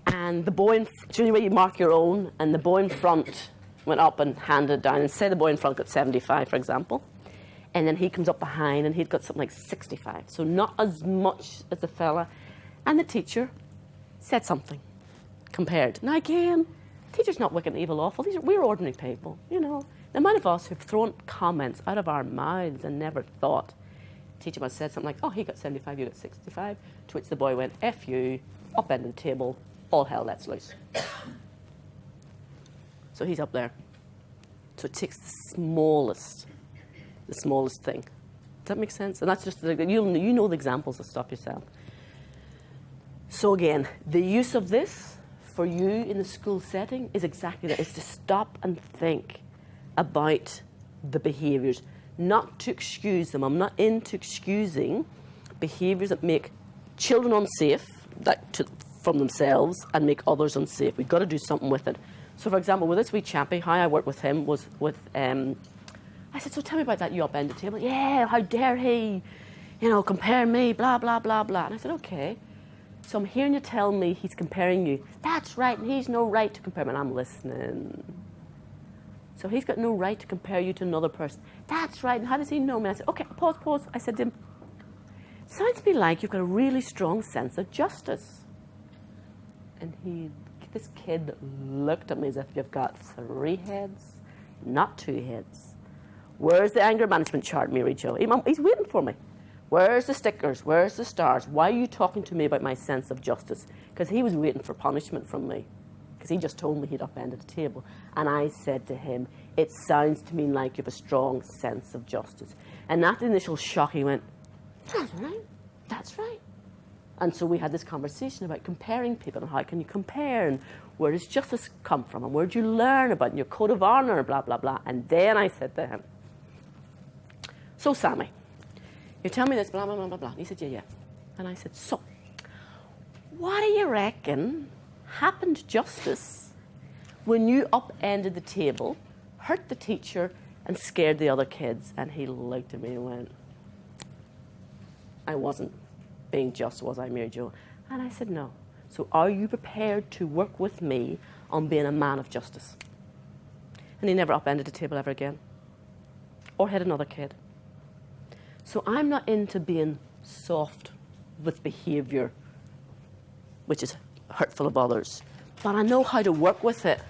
And the boy, so anyway, you mark your own, and the boy in front went up and handed it down. And say the boy in front got 75, for example. And then he comes up behind, and he'd got something like 65. So not as much as the fella. And the teacher said something, compared. Now again, teacher's not wicked, evil, awful. We're ordinary people, you know. The amount of us who've thrown comments out of our mouths and never thought. Teacher must have said something like, oh, he got 75, you got 65. To which the boy went, F you, upended the table, all hell lets loose. So he's up there. So it takes the smallest thing. Does that make sense? And that's just, you know the examples of stuff yourself. So again, the use of this for you in the school setting is exactly that. It's to stop and think about the behaviours, not to excuse them. I'm not into excusing behaviours that make children unsafe from themselves and make others unsafe. We've got to do something with it. So, for example, with this wee chappie, how I worked with him was with, I said, so tell me about that you upended table. Yeah, how dare he, you know, compare me, blah, blah, blah, blah. And I said, okay. So I'm hearing you tell me he's comparing you. That's right, and he's no right to compare me. And I'm listening. So he's got no right to compare you to another person. That's right, and how does he know me? I said, okay, pause. I said to him, sounds to me like you've got a really strong sense of justice. And this kid looked at me as if you've got 3 heads, not 2 heads. Where's the anger management chart, Mary Jo? He's waiting for me. Where's the stickers? Where's the stars? Why are you talking to me about my sense of justice? Because he was waiting for punishment from me. Because he just told me he'd upended the table. And I said to him, it sounds to me like you have a strong sense of justice. And after the initial shock, he went, that's right. And so we had this conversation about comparing people and how can you compare and where does justice come from and where do you learn about your code of honour, blah, blah, blah. And then I said to him, so Sammy, you tell me this, blah, blah, blah, blah, blah. And he said, yeah. And I said, so, what do you reckon happened to justice when you upended the table, hurt the teacher, and scared the other kids? And he looked at me and went, I wasn't being just, was I, Mary Jo? And I said, no. So are you prepared to work with me on being a man of justice? And he never upended the table ever again or hit another kid. So I'm not into being soft with behaviour which is hurtful of others, but I know how to work with it.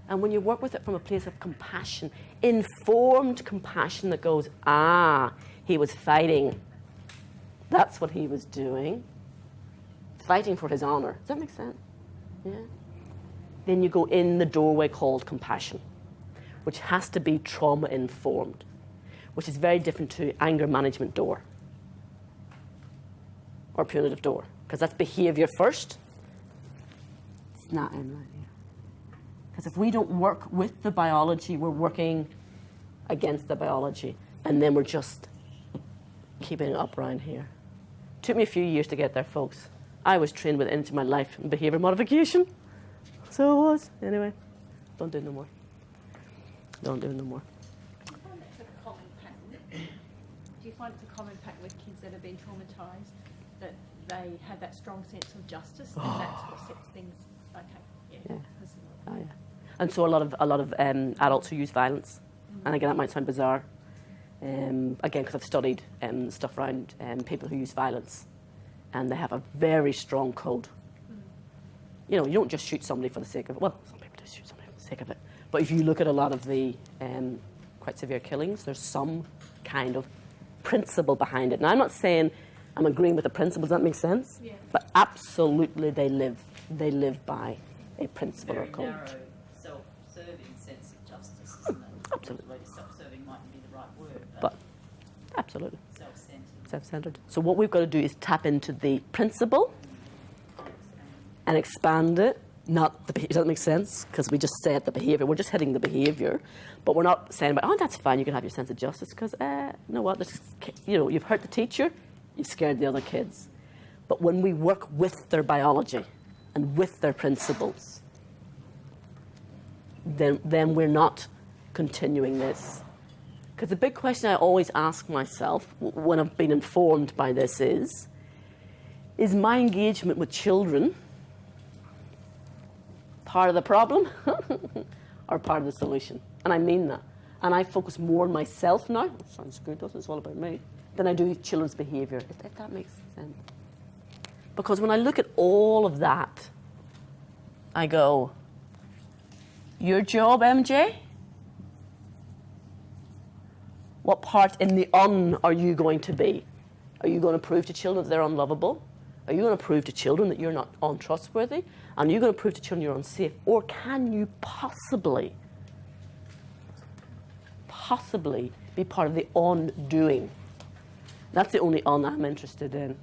And when you work with it from a place of compassion, informed compassion that goes, he was fighting. That's what he was doing. Fighting for his honour. Does that make sense? Yeah. Then you go in the doorway called compassion, which has to be trauma-informed, which is very different to anger management door or punitive door, because that's behaviour first. It's not in right here. Because if we don't work with the biology, we're working against the biology, and then we're just keeping it up around here. Took me a few years to get there, folks. I was trained with it into my life in behaviour modification. So it was. Anyway, don't do it no more. Don't do it no more. Do you find that's a common pattern? Do you find it's a common pattern with kids that have been traumatised, that they have that strong sense of justice, and that's what sets things, okay, yeah. Oh, yeah. And so a lot of adults who use violence, and again, that might sound bizarre, again, because I've studied stuff around people who use violence, and they have a very strong code. You know, you don't just shoot somebody for the sake of it. Well, some people do shoot somebody for the sake of it. But if you look at a lot of the quite severe killings, there's some kind of principle behind it. Now, I'm not saying I'm agreeing with the principle. Does that make sense? Yeah. But absolutely, they live by a principle or code. Narrow, self-serving sense of justice, isn't it? Absolutely. Self-serving mightn't be the right word, But absolutely. Self-centered. Self-centered. So what we've got to do is tap into the principle and expand it not the behavior. Does that make sense? Because we just said the behavior. We're just hitting the behavior, but we're not saying, oh, that's fine, you can have your sense of justice, because, you know what, you've hurt the teacher, you've scared the other kids. But when we work with their biology and with their principles, then we're not continuing this. Because the big question I always ask myself when I've been informed by this is my engagement with children part of the problem or part of the solution? And I mean that. And I focus more on myself now, sounds good, doesn't it? It's all about me, than I do children's behaviour, if that makes sense. Because when I look at all of that, I go, your job, MJ? What part in the are you going to be? Are you going to prove to children that they're unlovable? Are you going to prove to children that you're not untrustworthy? And are you going to prove to children you're unsafe? Or can you possibly be part of the undoing? That's the only I'm interested in.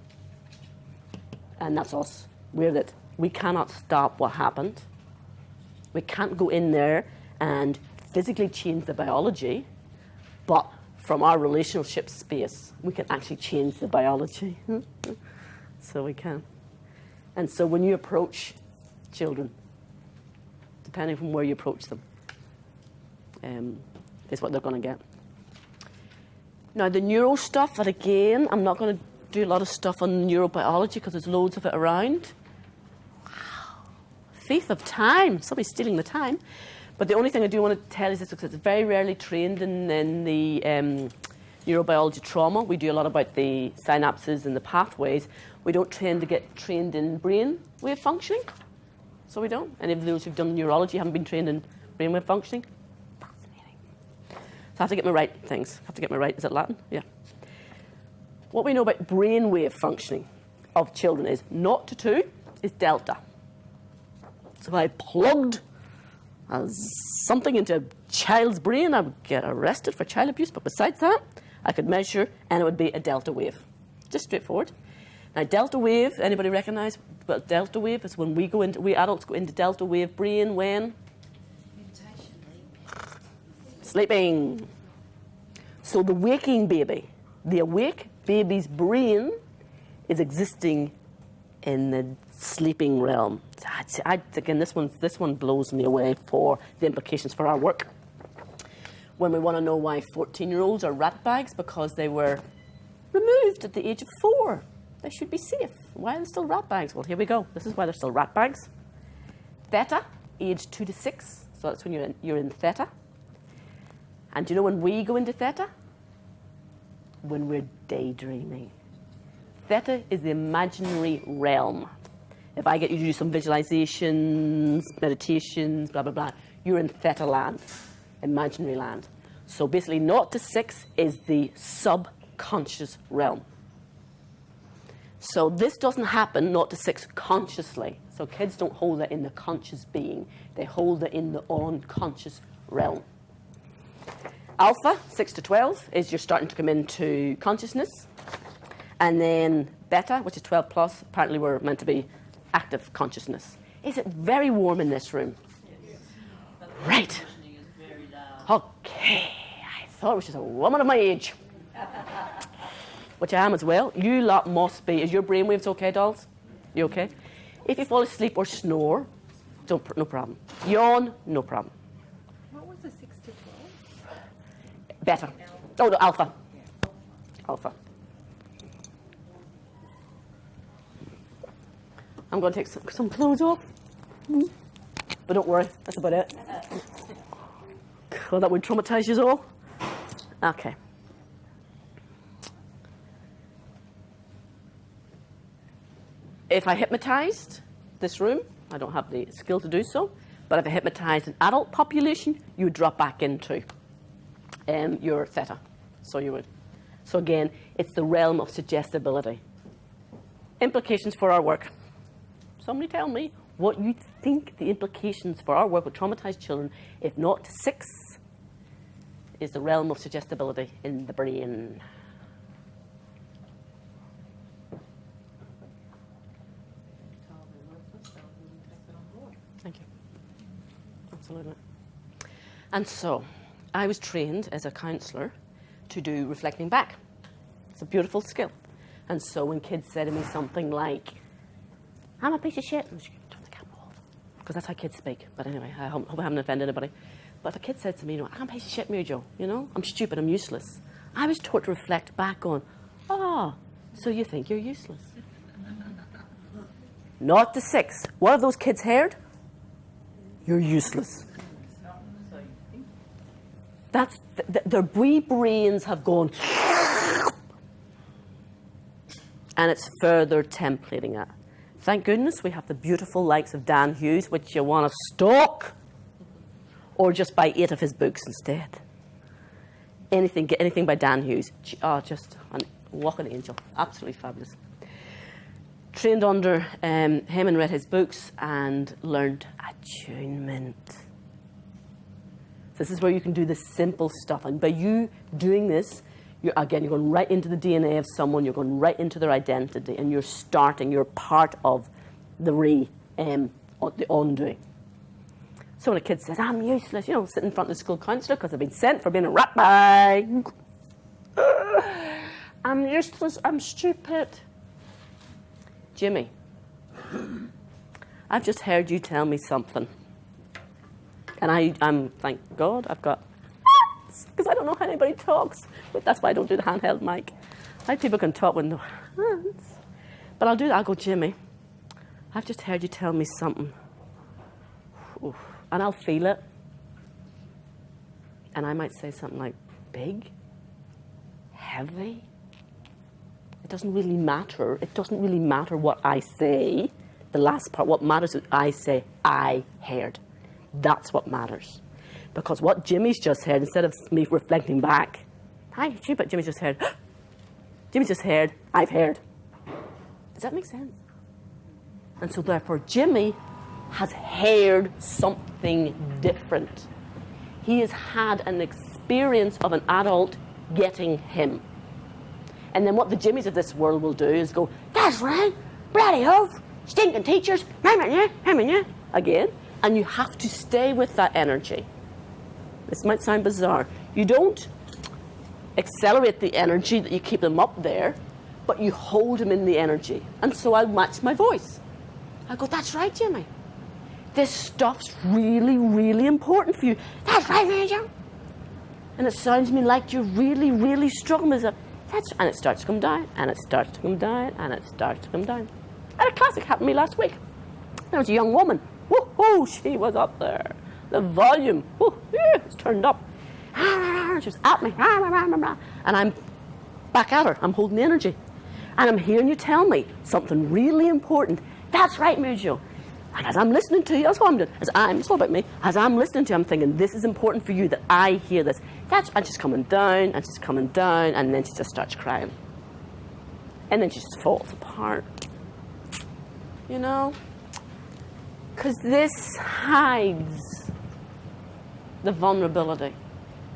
And that's us. We're it. We cannot stop what happened. We can't go in there and physically change the biology, but from our relationship space, we can actually change the biology. So we can. And so when you approach children, depending on where you approach them, is what they're going to get. Now, the neuro stuff, that again, I'm not going to do a lot of stuff on neurobiology because there's loads of it around. Wow. Thief of time. Somebody's stealing the time. But the only thing I do want to tell is this, because it's very rarely trained in the neurobiology trauma. We do a lot about the synapses and the pathways. We don't tend to get trained in brain wave functioning. So we don't. Any of those who've done neurology haven't been trained in brain wave functioning. Fascinating. So I have to get my right things. I have to get my right. Is it Latin? Yeah. What we know about brain wave functioning of children is 0 to 2 is delta. So if I plugged something into a child's brain, I would get arrested for child abuse. But besides that, I could measure, and it would be a delta wave. Just straightforward. Now, delta wave, anybody recognize what delta wave is? When we adults go into delta wave brain when? Sleeping. So the waking baby, the awake baby's brain is existing in the sleeping realm. Again, this one blows me away for the implications for our work. When we want to know why 14-year-olds are rat bags, because they were removed at the age of 4. They should be safe. Why are they still rat bags? Well, here we go. This is why they're still rat bags. Theta, age 2 to 6. So that's when you're in theta. And do you know when we go into theta? When we're daydreaming. Theta is the imaginary realm. If I get you to do some visualizations, meditations, blah, blah, blah, you're in theta land, imaginary land. So basically 0 to 6 is the subconscious realm. So this doesn't happen 0 to 6 consciously. So kids don't hold that in the conscious being. They hold it in the unconscious realm. Alpha, 6 to 12, is you're starting to come into consciousness. And then beta, which is 12 plus, apparently we're meant to be active consciousness. Is it very warm in this room? Yes. Right. Is very loud. Okay. I thought it was just a woman of my age. Which I am as well. You lot must be. Is your brainwaves okay, dolls? You okay? If you fall asleep or snore, no problem. Yawn, no problem. What was the 6 to 12? Beta. Oh, no, alpha. Alpha. I'm going to take some clothes off. But don't worry, that's about it. Well, that would traumatize you all. Okay. If I hypnotized this room, I don't have the skill to do so, but if I hypnotized an adult population, you would drop back into your theta. So you would. So again, it's the realm of suggestibility. Implications for our work. Somebody tell me what you think the implications for our work with traumatized children, if 0 to 6, is the realm of suggestibility in the brain. Absolutely. And so, I was trained as a counsellor to do reflecting back. It's a beautiful skill. And so when kids say to me something like, I'm a piece of shit, I'm just turn the camera off. Because that's how kids speak. But anyway, I hope I haven't offended anybody. But if a kid said to me, I'm a piece of shit, Mary Jo, I'm stupid, I'm useless. I was taught to reflect back on, so you think you're useless. Not the 6. What have those kids heard? You're useless. That's their wee brains have gone, and it's further templating it. Thank goodness we have the beautiful likes of Dan Hughes, which you want to stalk, or just buy 8 of his books instead. Get anything by Dan Hughes. Just a walking angel. Absolutely fabulous. Trained under him and read his books and learned attunement. This is where you can do the simple stuff. And by you doing this, you're going right into the DNA of someone, you're going right into their identity, and you're part of the undoing. So when a kid says, I'm useless, sit in front of the school counsellor because I've been sent for being a rat bag. I'm useless, I'm stupid. Jimmy, I've just heard you tell me something. And I'm thank God, I've got, because I don't know how anybody talks. But that's why I don't do the handheld mic. Like people can talk with no hands. But I'll do that. I'll go, Jimmy, I've just heard you tell me something. Oof. And I'll feel it. And I might say something like, big, heavy. It doesn't really matter. It doesn't really matter what I say. The last part, what matters is I say, I heard. That's what matters. Because what Jimmy's just heard, instead of me reflecting back, hi, stupid, Jimmy's just heard, I've heard. Does that make sense? And so therefore, Jimmy has heard something different. He has had an experience of an adult getting him. And then what the Jimmys of this world will do is go, that's right, bloody oaf, stinking teachers, again. And you have to stay with that energy. This might sound bizarre. You don't accelerate the energy that you keep them up there, but you hold them in the energy. And so I match my voice. I go, that's right, Jimmy. This stuff's really, really important for you. That's right, Major. And it sounds to me like you're really, really struggling with it. And it starts to come down, and it starts to come down, and it starts to come down. I had a classic happen to me last week. There was a young woman. Woo-hoo, she was up there. The volume, it's turned up. She was at me. And I'm back at her. I'm holding the energy. And I'm hearing you tell me something really important. That's right, Muriel. And as I'm listening to you, that's what I'm doing. It's all about me. As I'm listening to you, I'm thinking, this is important for you that I hear this. And she's coming down, and she's coming down, and then she just starts crying. And then she just falls apart. Because this hides the vulnerability.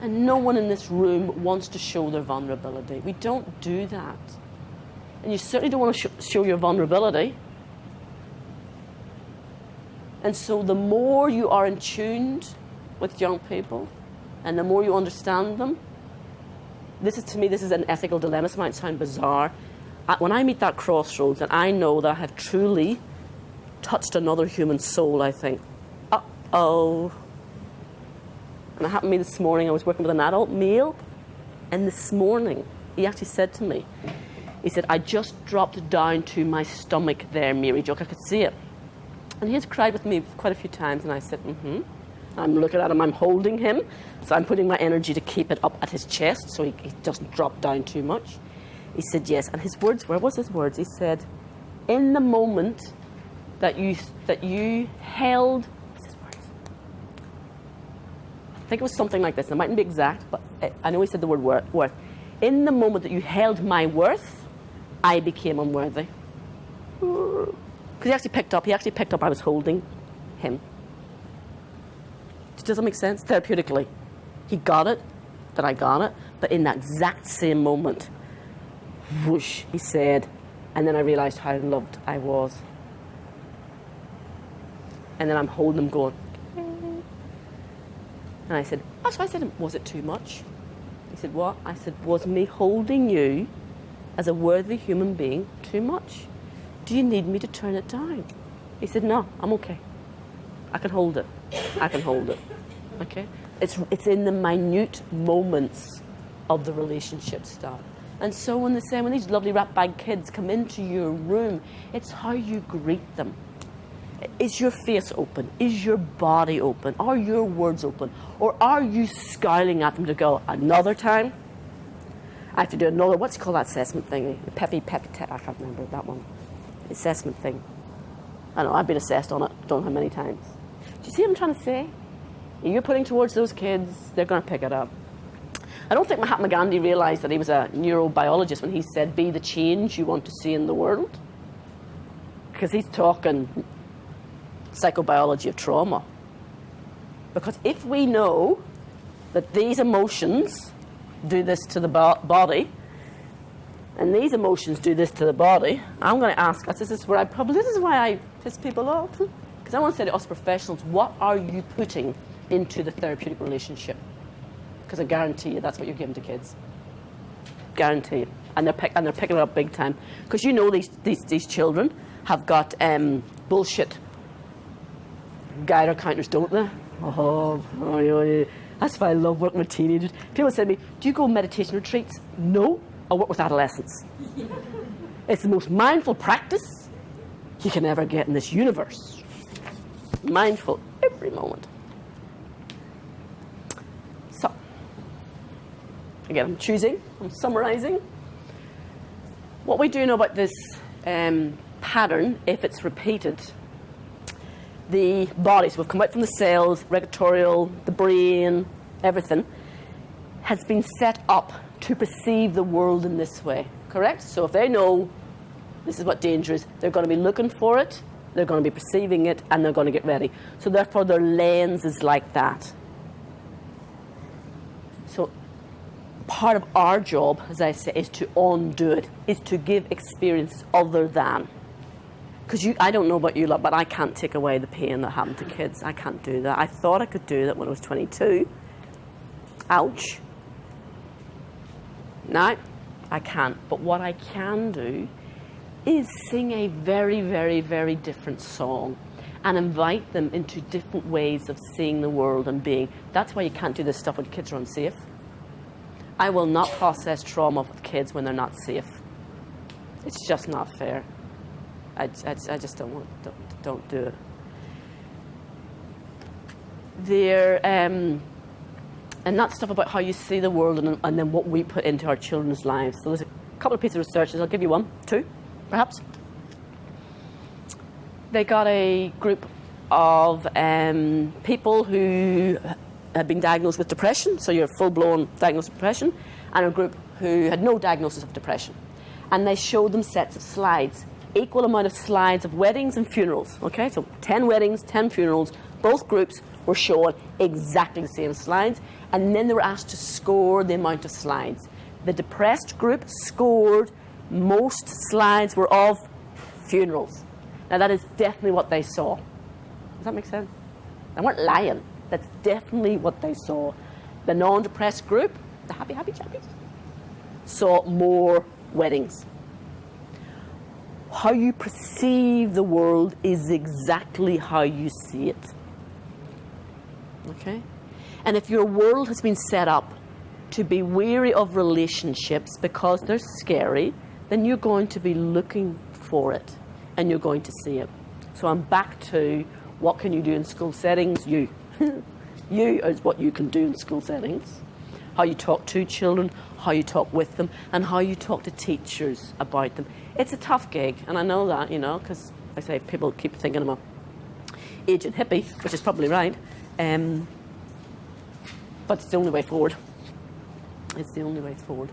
And no one in this room wants to show their vulnerability. We don't do that. And you certainly don't want to show your vulnerability. And so the more you are in tune with young people, and the more you understand them, this is an ethical dilemma. This might sound bizarre. When I meet that crossroads, and I know that I have truly touched another human soul, I think, uh-oh. And it happened to me this morning. I was working with an adult male, and this morning, he actually said to me, he said, I just dropped down to my stomach there, Mary Jo. I could see it. And he's cried with me quite a few times, and I said, I'm looking at him, I'm holding him, so I'm putting my energy to keep it up at his chest so he doesn't drop down too much. He said, yes. And his words were, what's his words? He said, in the moment that you held, what's his words? I think it was something like this. It mightn't be exact, but I know he said the word worth. In the moment that you held my worth, I became unworthy. Because he actually picked up I was holding him. Does that make sense? Therapeutically. He got it, that I got it, but in that exact same moment, whoosh, he said, and then I realized how loved I was. And then I'm holding him going, And I said, that's why I said, was it too much? He said, what? I said, was me holding you as a worthy human being too much? Do you need me to turn it down? He said, no, I'm okay. I can hold it. I can hold it. Okay? It's in the minute moments of the relationship start. And so when these lovely rat-bag kids come into your room, it's how you greet them. Is your face open? Is your body open? Are your words open? Or are you scowling at them to go, another time? I have to do another, what's it called, that assessment thing? Peppy, I can't remember that one. Assessment thing. I know, I've been assessed on it, don't know how many times. Do you see what I'm trying to say? You're putting towards those kids, they're going to pick it up. I don't think Mahatma Gandhi realised that he was a neurobiologist when he said, be the change you want to see in the world. Because he's talking psychobiology of trauma. Because if we know that these emotions do this to the body, and these emotions do this to the body, I'm going to ask us, this is why I piss people off. Because I want to say to us professionals, what are you putting into the therapeutic relationship? Because I guarantee you that's what you're giving to kids. Guarantee you. And they're picking it up big time. Because you know these children have got bullshit Geiger counters, don't they? That's why I love working with teenagers. People say to me, do you go meditation retreats? No, I work with adolescents. It's the most mindful practice you can ever get in this universe. Mindful every moment. So, again, I'm summarising. What we do know about this pattern, if it's repeated, the body, so we've come out from the cells, regulatorial, the brain, everything, has been set up to perceive the world in this way, correct? So if they know this is what danger is, they're going to be looking for it, they're going to be perceiving it, and they're going to get ready. So therefore their lens is like that. So part of our job, as I say, is to undo it, is to give experiences other than. Because I don't know about you lot, but I can't take away the pain that happened to kids. I can't do that. I thought I could do that when I was 22. Ouch. No, I can't. But what I can do is sing a very, very, very different song and invite them into different ways of seeing the world and being. That's why you can't do this stuff when kids are unsafe. I will not process trauma with kids when they're not safe. It's just not fair. I just don't do it. And that stuff about how you see the world and then what we put into our children's lives. So there's a couple of pieces of research. I'll give you one, two, perhaps. They got a group of people who had been diagnosed with depression, so you're full-blown diagnosed with depression, and a group who had no diagnosis of depression. And they showed them sets of slides. Equal amount of slides of weddings and funerals, okay? So 10 weddings, 10 funerals, both groups were shown exactly the same slides, and then they were asked to score the amount of slides. The depressed group scored most slides were of funerals. Now that is definitely what they saw. Does that make sense? They weren't lying. That's definitely what they saw. The non-depressed group, the happy chappies, saw more weddings. How you perceive the world is exactly how you see it. Okay? And if your world has been set up to be weary of relationships because they're scary, then you're going to be looking for it and you're going to see it. So I'm back to what can you do in school settings? You. You is what you can do in school settings. How you talk to children, how you talk with them, and how you talk to teachers about them. It's a tough gig, and I know that, because I say people keep thinking I'm a aging hippie, which is probably right, but it's the only way forward. It's the only way forward.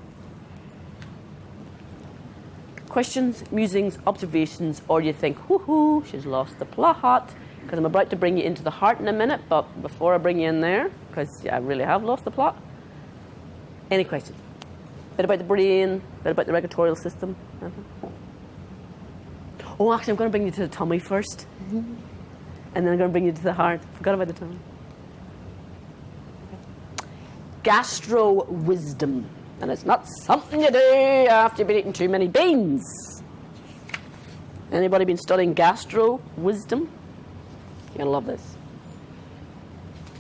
Questions, musings, observations, or you think, woohoo, she's lost the plot, because I'm about to bring you into the heart in a minute, but before I bring you in there, because I really have lost the plot. Any questions? A bit about the brain, a bit about the regulatorial system. Oh, actually, I'm going to bring you to the tummy first. And then I'm going to bring you to the heart. Forgot about the tummy. gastro-wisdom. And it's not something you do after you've been eating too many beans. Anybody been studying gastro-wisdom? You're going to love this.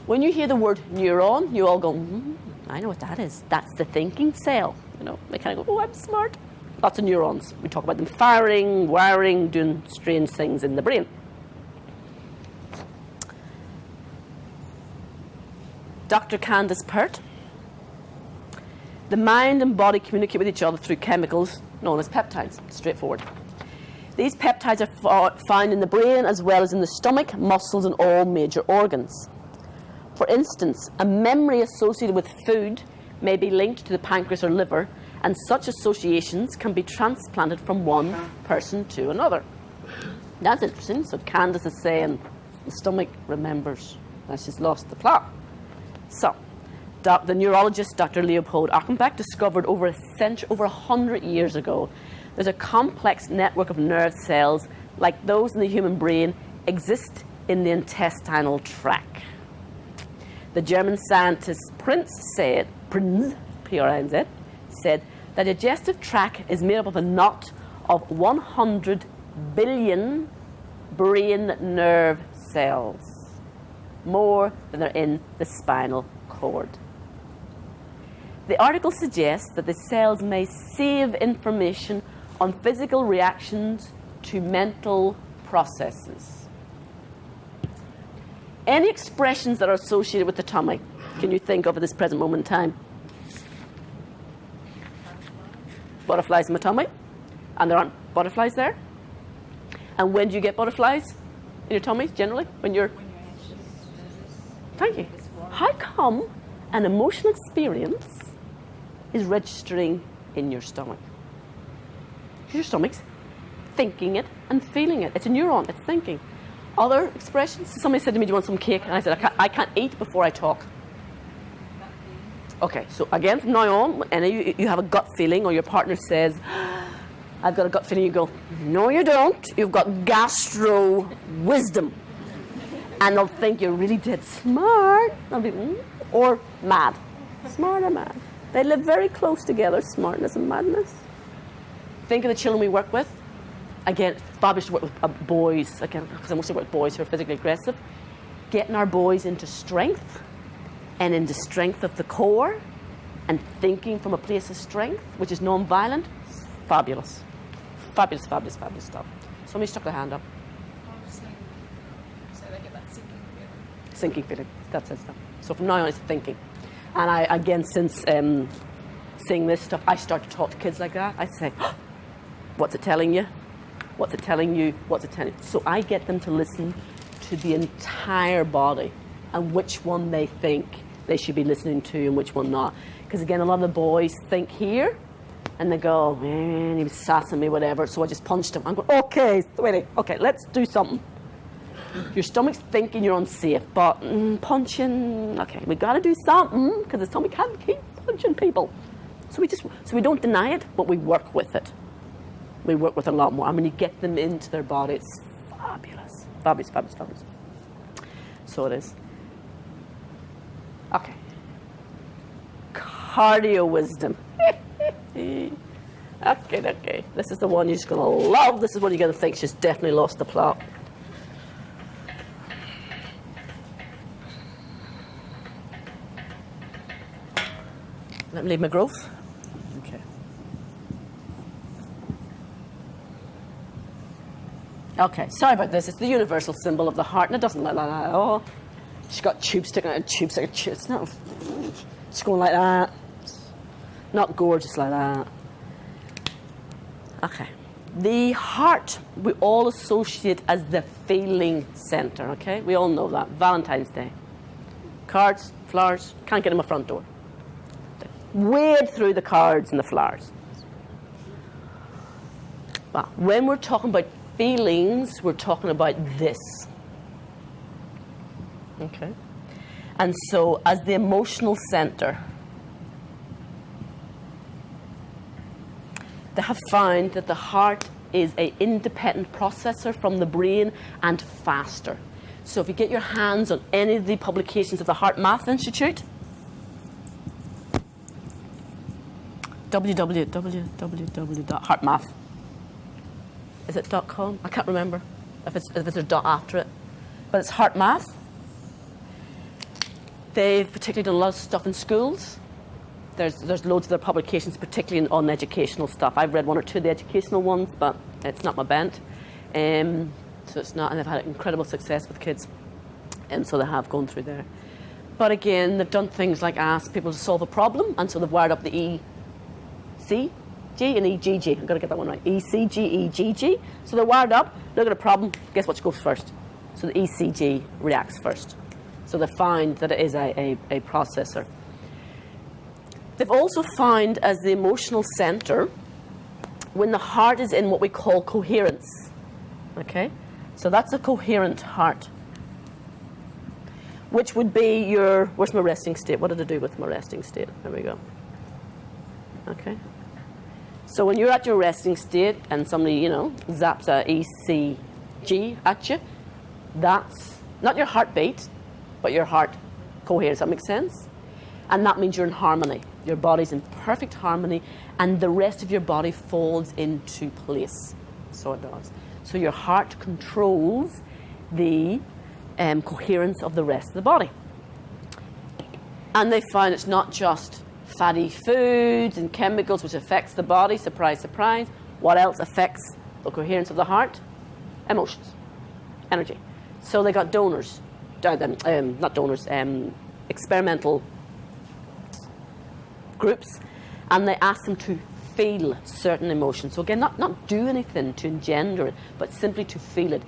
When you hear the word neuron, you all go, I know what that is. That's the thinking cell. You know, they kind of go, oh, I'm smart. Lots of neurons. We talk about them firing, wiring, doing strange things in the brain. Dr. Candace Pert. The mind and body communicate with each other through chemicals known as peptides. Straightforward. These peptides are found in the brain as well as in the stomach, muscles, and all major organs. For instance, a memory associated with food may be linked to the pancreas or liver, and such associations can be transplanted from one person to another. That's interesting. So Candace is saying the stomach remembers that she's lost the plot. So, the neurologist Dr. Leopold Achenbach discovered over 100 years ago there's a complex network of nerve cells like those in the human brain exist in the intestinal tract. The German scientist Prinz, P-R-I-N-Z, said the digestive tract is made up of a knot of 100 billion brain nerve cells, more than are in the spinal cord. The article suggests that the cells may save information on physical reactions to mental processes. Any expressions that are associated with the tummy can you think of at this present moment in time? Butterflies in my tummy, and there aren't butterflies there. And when do you get butterflies in your tummy generally? When you're anxious, nervous. Thank you. How come an emotional experience is registering in your stomach? Your stomach's thinking it and feeling it. It's a neuron. It's thinking. Other expressions? Somebody said to me, do you want some cake? And I said, I can't eat before I talk. Okay, so again, from now on, and you have a gut feeling, or your partner says, I've got a gut feeling, you go, no you don't. You've got gastro-wisdom. And they'll think you're really dead smart. They'll be, or mad. Smart or mad. They live very close together, smartness and madness. Think of the children we work with. Again, fabulous to work with boys, again, because I mostly work with boys who are physically aggressive. Getting our boys into strength, and into strength of the core, and thinking from a place of strength, which is non-violent. Fabulous. Fabulous, fabulous, fabulous stuff. Somebody stuck their hand up. So they get that sinking feeling. Sinking feeling, that's it. So from now on, it's thinking. And I, again, since seeing this stuff, I start to talk to kids like that. I say, what's it telling you? What's it telling you? What's it telling you? So I get them to listen to the entire body and which one they think they should be listening to and which one not. Because again, a lot of the boys think here and they go, man, he was sassing me, whatever. So I just punched him. I'm going, okay, sweetie, okay, let's do something. Your stomach's thinking you're unsafe, but punching, okay, we got to do something because the stomach can't keep punching people. So we don't deny it, but we work with it. We work with it a lot more. And when you get them into their body, it's fabulous. Fabulous, fabulous, fabulous. So it is. Okay. Cardio wisdom. Okay. This is the one you're just going to love. This is one you're going to think she's definitely lost the plot. Let me leave my growth. Okay. Okay, sorry about this. It's the universal symbol of the heart, and it doesn't look like that at all. She's got tubes sticking out, tubes like a tube. It's not. It's going like that. Not gorgeous like that. Okay. The heart we all associate as the feeling center, okay? We all know that. Valentine's Day. Cards, flowers, can't get in my front door. Wade through the cards and the flowers. But when we're talking about feelings, we're talking about this. Okay? And so, as the emotional center, they have found that the heart is an independent processor from the brain and faster. So if you get your hands on any of the publications of the Heart Math Institute, www.heartmath. Is it .com? I can't remember if it's a dot after it. But it's HeartMath. They've particularly done a lot of stuff in schools. There's loads of their publications, particularly on educational stuff. I've read one or two of the educational ones, but it's not my bent. So it's not, and they've had incredible success with kids. And so they have gone through there. But again, they've done things like ask people to solve a problem, and so they've wired up the ECG and EGG. I've got to get that one right. ECG, EGG. So they're wired up, look at a problem, guess what goes first? So the ECG reacts first. So they find that it is a processor. They've also found as the emotional center, when the heart is in what we call coherence. Okay? So that's a coherent heart. Which would be your, where's my resting state? What did I do with my resting state? There we go. Okay. So when you're at your resting state and somebody, zaps a ECG at you, that's not your heartbeat, but your heart coheres. Does that make sense? And that means you're in harmony. Your body's in perfect harmony, and the rest of your body falls into place. So it does. So your heart controls the coherence of the rest of the body. And they find it's not just fatty foods and chemicals which affects the body. Surprise, surprise. What else affects the coherence of the heart? Emotions, energy. So they got donors, not donors, experimental groups, and they asked them to feel certain emotions. So again, not do anything to engender it, but simply to feel it.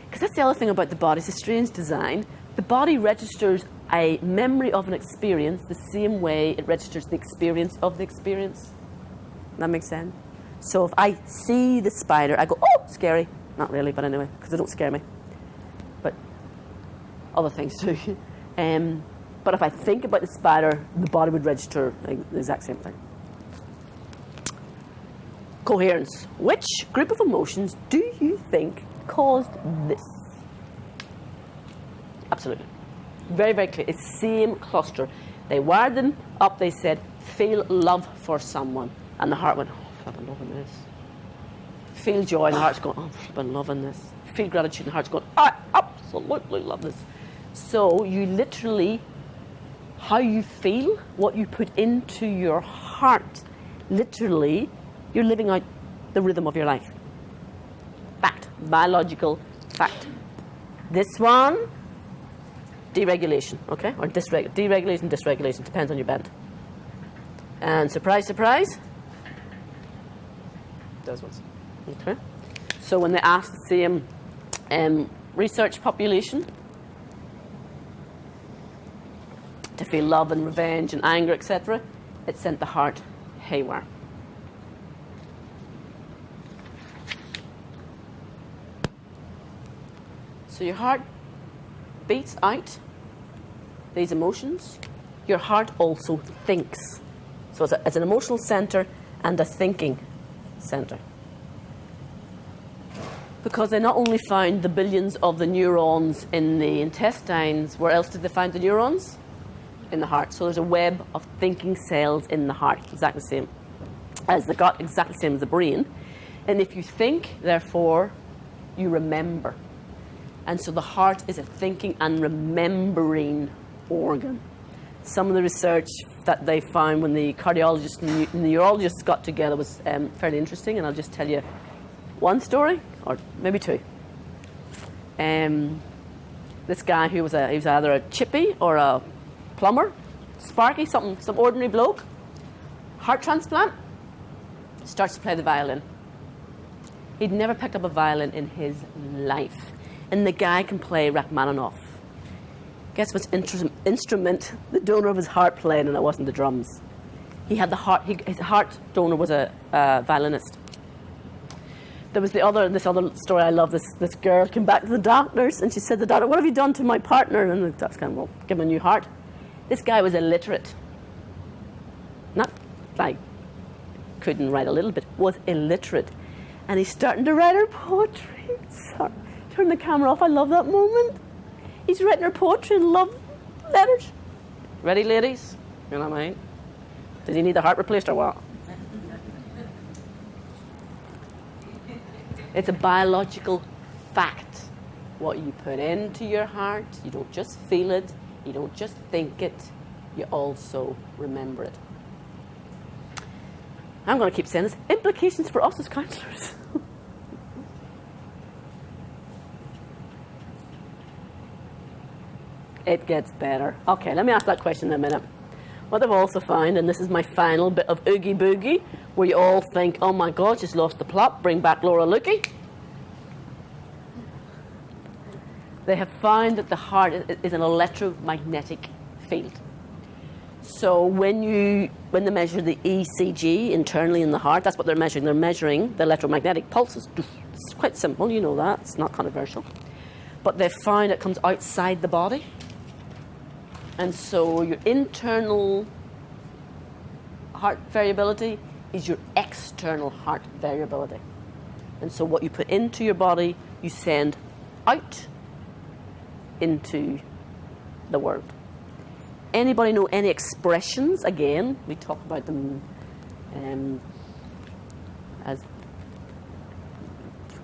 Because that's the other thing about the body. It's a strange design. The body registers a memory of an experience the same way it registers the experience of the experience. That makes sense? So if I see the spider, I go, oh, scary. Not really, but anyway, because they don't scare me. But other things too. But if I think about the spider, the body would register the exact same thing. Coherence. Which group of emotions do you think caused this? Absolutely. Very, very clear. It's the same cluster. They wired them up. They said, feel love for someone. And the heart went, oh, flipping loving this. Feel joy, and the heart's going, oh, I'm flipping loving this. Feel gratitude, and the heart's going, I absolutely love this. So you literally, how you feel, what you put into your heart, literally, you're living out the rhythm of your life. Fact. Biological fact. This one, deregulation, okay? Or deregulation, dysregulation, depends on your bent. And surprise, surprise, those ones. Okay? So when they asked the same research population to feel love and revenge and anger, etc., it sent the heart haywire. So your heart beats out these emotions. Your heart also thinks. So it's an emotional center and a thinking center. Because they not only found the billions of the neurons in the intestines, where else did they find the neurons? In the heart. So there's a web of thinking cells in the heart, exactly the same as the gut, exactly the same as the brain. And if you think, therefore, you remember. And so the heart is a thinking and remembering organ. Some of the research that they found when the cardiologists and neurologists got together was fairly interesting, and I'll just tell you one story, or maybe two. This guy who was he was either a chippy or a plumber, sparky, some ordinary bloke, heart transplant, starts to play the violin. He'd never picked up a violin in his life. And the guy can play Rachmaninoff. Guess which instrument the donor of his heart played, and it wasn't the drums. He had the heart. His heart donor was a violinist. There was this other story I love. This girl came back to the doctors, and she said to the doctor, "What have you done to my partner?" And the doctor's kind of, well, give him a new heart. This guy was illiterate. Not like couldn't write a little bit. Was illiterate, and he's starting to write her poetry. Sorry. Turn the camera off. I love that moment. He's written her poetry and love letters. Ready, ladies? You know what I mean? Does he need the heart replaced or what? It's a biological fact. What you put into your heart, you don't just feel it, you don't just think it, you also remember it. I'm going to keep saying this. Implications for us as counsellors. It gets better. Okay, let me ask that question in a minute. What I've also found, and this is my final bit of oogie boogie, where you all think, oh my God, she's lost the plot, bring back Laura Lukey. They have found that the heart is an electromagnetic field. So when they measure the ECG internally in the heart, that's what they're measuring. They're measuring the electromagnetic pulses. It's quite simple, you know that. It's not controversial. But they've found it comes outside the body. And so your internal heart variability is your external heart variability. And so what you put into your body, you send out into the world. Anybody know any expressions? Again, we talk about them as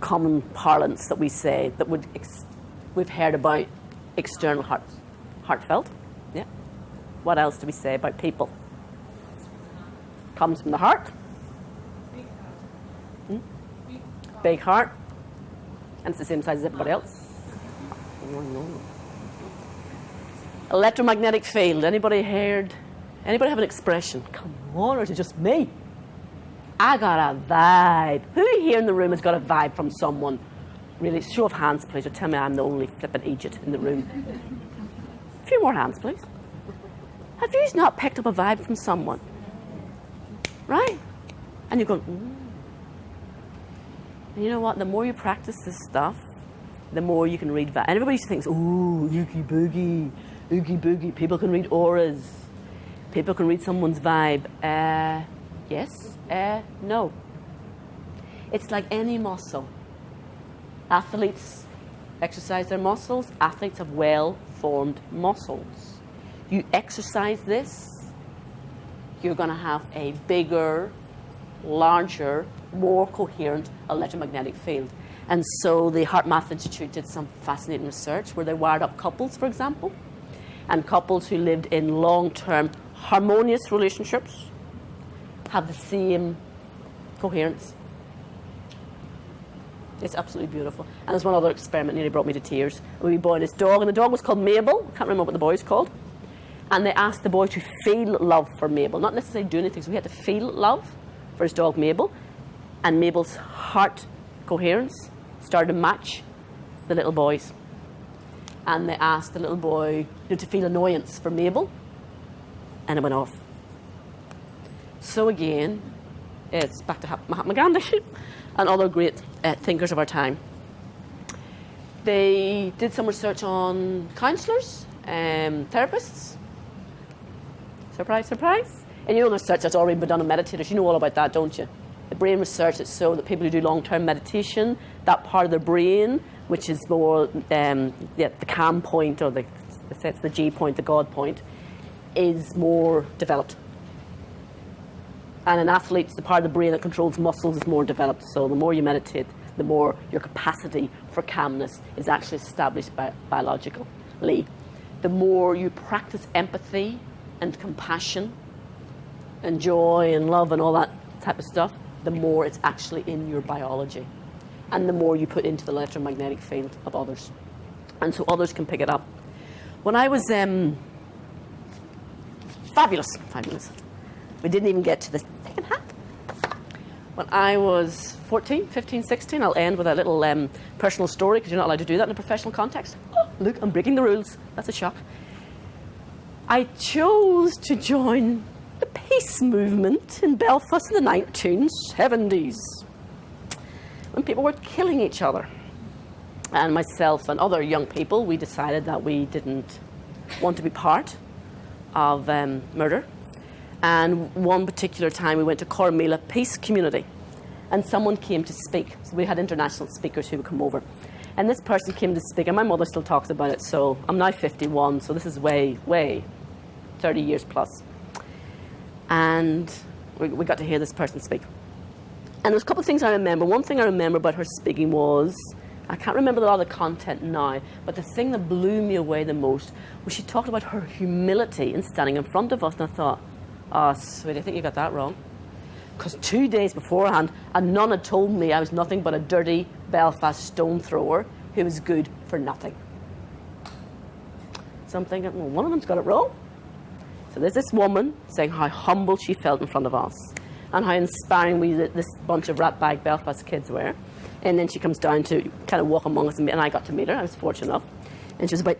common parlance that we say that we've heard about external heartfelt. Yeah. What else do we say about people? Comes from the heart. Big heart. And it's the same size as everybody else. Electromagnetic field. Anybody have an expression? Come on, or is it just me? I got a vibe. Who here in the room has got a vibe from someone? Really, show of hands, please, or tell me I'm the only flippin' idiot in the room. A few more hands, please. Have you not picked up a vibe from someone? Right? And you're going, And you know what? The more you practice this stuff, the more you can read vibe. And everybody thinks, ooh, oogie boogie. People can read auras. People can read someone's vibe. Yes, no. It's like any muscle. Athletes exercise their muscles. Athletes have well-formed muscles. You exercise this, you're going to have a bigger, larger, more coherent electromagnetic field. And so the Heart Math Institute did some fascinating research where they wired up couples, for example, and couples who lived in long-term harmonious relationships have the same coherence. It's absolutely beautiful. And there's one other experiment nearly brought me to tears. A wee boy and his dog, and the dog was called Mabel. I can't remember what the boy's called. And they asked the boy to feel love for Mabel, not necessarily do anything. So he had to feel love for his dog Mabel. And Mabel's heart coherence started to match the little boy's. And they asked the little boy to feel annoyance for Mabel, and it went off. So again, it's back to Mahatma Gandhi and other great thinkers of our time. They did some research on counsellors, therapists. Surprise, surprise. And you know the research that's already been done on meditators. You know all about that, don't you? The brain research is so that people who do long-term meditation, that part of their brain, which is more the calm point, or it's the G point, the God point, is more developed. And in athletes, the part of the brain that controls muscles is more developed. So the more you meditate, the more your capacity for calmness is actually established biologically. The more you practice empathy and compassion and joy and love and all that type of stuff, the more it's actually in your biology. And the more you put into the electromagnetic field of others. And so others can pick it up. When I was fabulous. We didn't even get to the second half. When I was 14, 15, 16, I'll end with a little personal story, because you're not allowed to do that in a professional context. Oh, look, I'm breaking the rules. That's a shock. I chose to join the peace movement in Belfast in the 1970s, when people were killing each other. And myself and other young people, we decided that we didn't want to be part of murder. And one particular time we went to Cormila Peace Community, and someone came to speak. So we had international speakers who would come over. And this person came to speak, and my mother still talks about it, so I'm now 51, so this is way, 30 years plus. And we got to hear this person speak. And there's a couple of things I remember. One thing I remember about her speaking was, I can't remember a lot of the content now, but the thing that blew me away the most was she talked about her humility in standing in front of us. And I thought, oh, sweetie, I think you got that wrong. Because 2 days beforehand, a nun had told me I was nothing but a dirty Belfast stone thrower who was good for nothing. So I'm thinking, well, one of them's got it wrong. So there's this woman saying how humble she felt in front of us and how inspiring this bunch of ratbag Belfast kids were. And then she comes down to kind of walk among us, and I got to meet her. I was fortunate enough. And she was about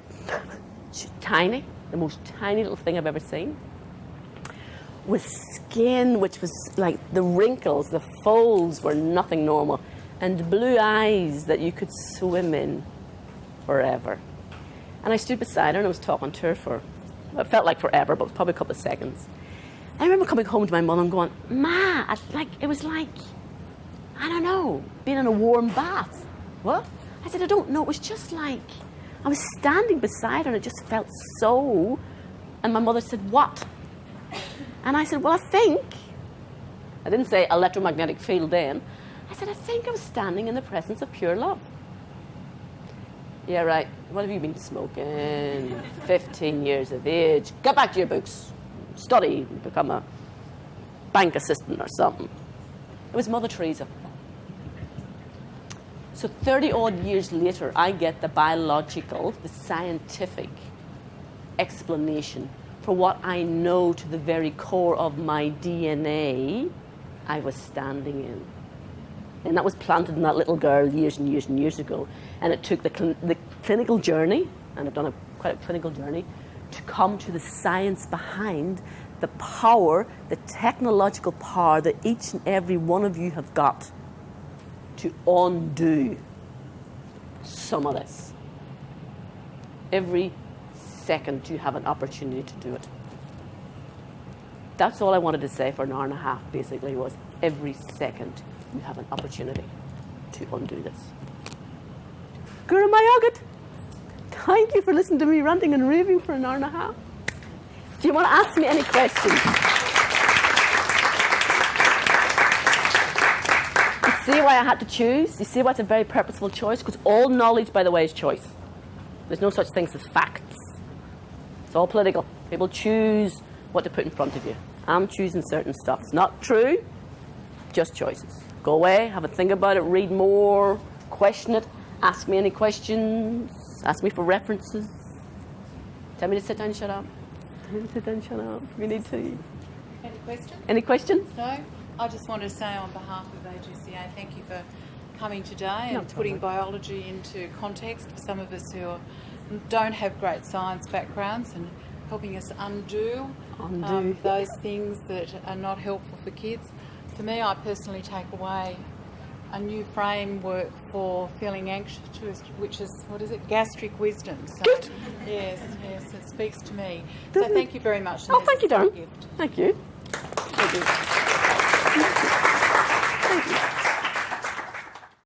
tiny, the most tiny little thing I've ever seen, with skin which was like the wrinkles, the folds were nothing normal, and blue eyes that you could swim in forever. And I stood beside her and I was talking to her for, it felt like forever, but it was probably a couple of seconds. I remember coming home to my mum and going, Ma, it was like, I don't know, being in a warm bath. What? I said, I don't know, it was just like, I was standing beside her and it just felt so, and my mother said, what? And I said, well, I didn't say electromagnetic field then. I said, I think I was standing in the presence of pure love. Yeah, right. What have you been smoking? 15 years of age. Get back to your books. Study, become a bank assistant or something. It was Mother Teresa. So 30 odd years later, I get the biological, the scientific explanation for what I know to the very core of my DNA I was standing in. And that was planted in that little girl years and years and years ago. And it took the clinical journey, and I've done quite a clinical journey, to come to the science behind the power, the technological power that each and every one of you have got to undo some of this. Every second you have an opportunity to do it. That's all I wanted to say for an hour and a half, basically, was every second you have an opportunity to undo this. Guru Mayagat, thank you for listening to me ranting and raving for an hour and a half. Do you want to ask me any questions? You see why I had to choose? You see why it's a very purposeful choice? Because all knowledge, by the way, is choice. There's no such things as facts. It's all political. People choose what to put in front of you. I'm choosing certain stuff. It's not true, just choices. Go away, have a think about it, read more, question it, ask me any questions, ask me for references. Tell me to sit down and shut up. Tell me to sit down and shut up if you need to. Any questions? Any questions? No? I just want to say on behalf of AGCA, thank you for coming today No and putting problem. biology into context for some of us who don't have great science backgrounds, and helping us undo those things that are not helpful for kids. For me, I personally take away a new framework for feeling anxious, which is, what is it, gastric wisdom. So, Good. Yes, it speaks to me. So thank you very much. Oh, thank you, That's a Darren. gift. Thank you. Thank you. Thank you.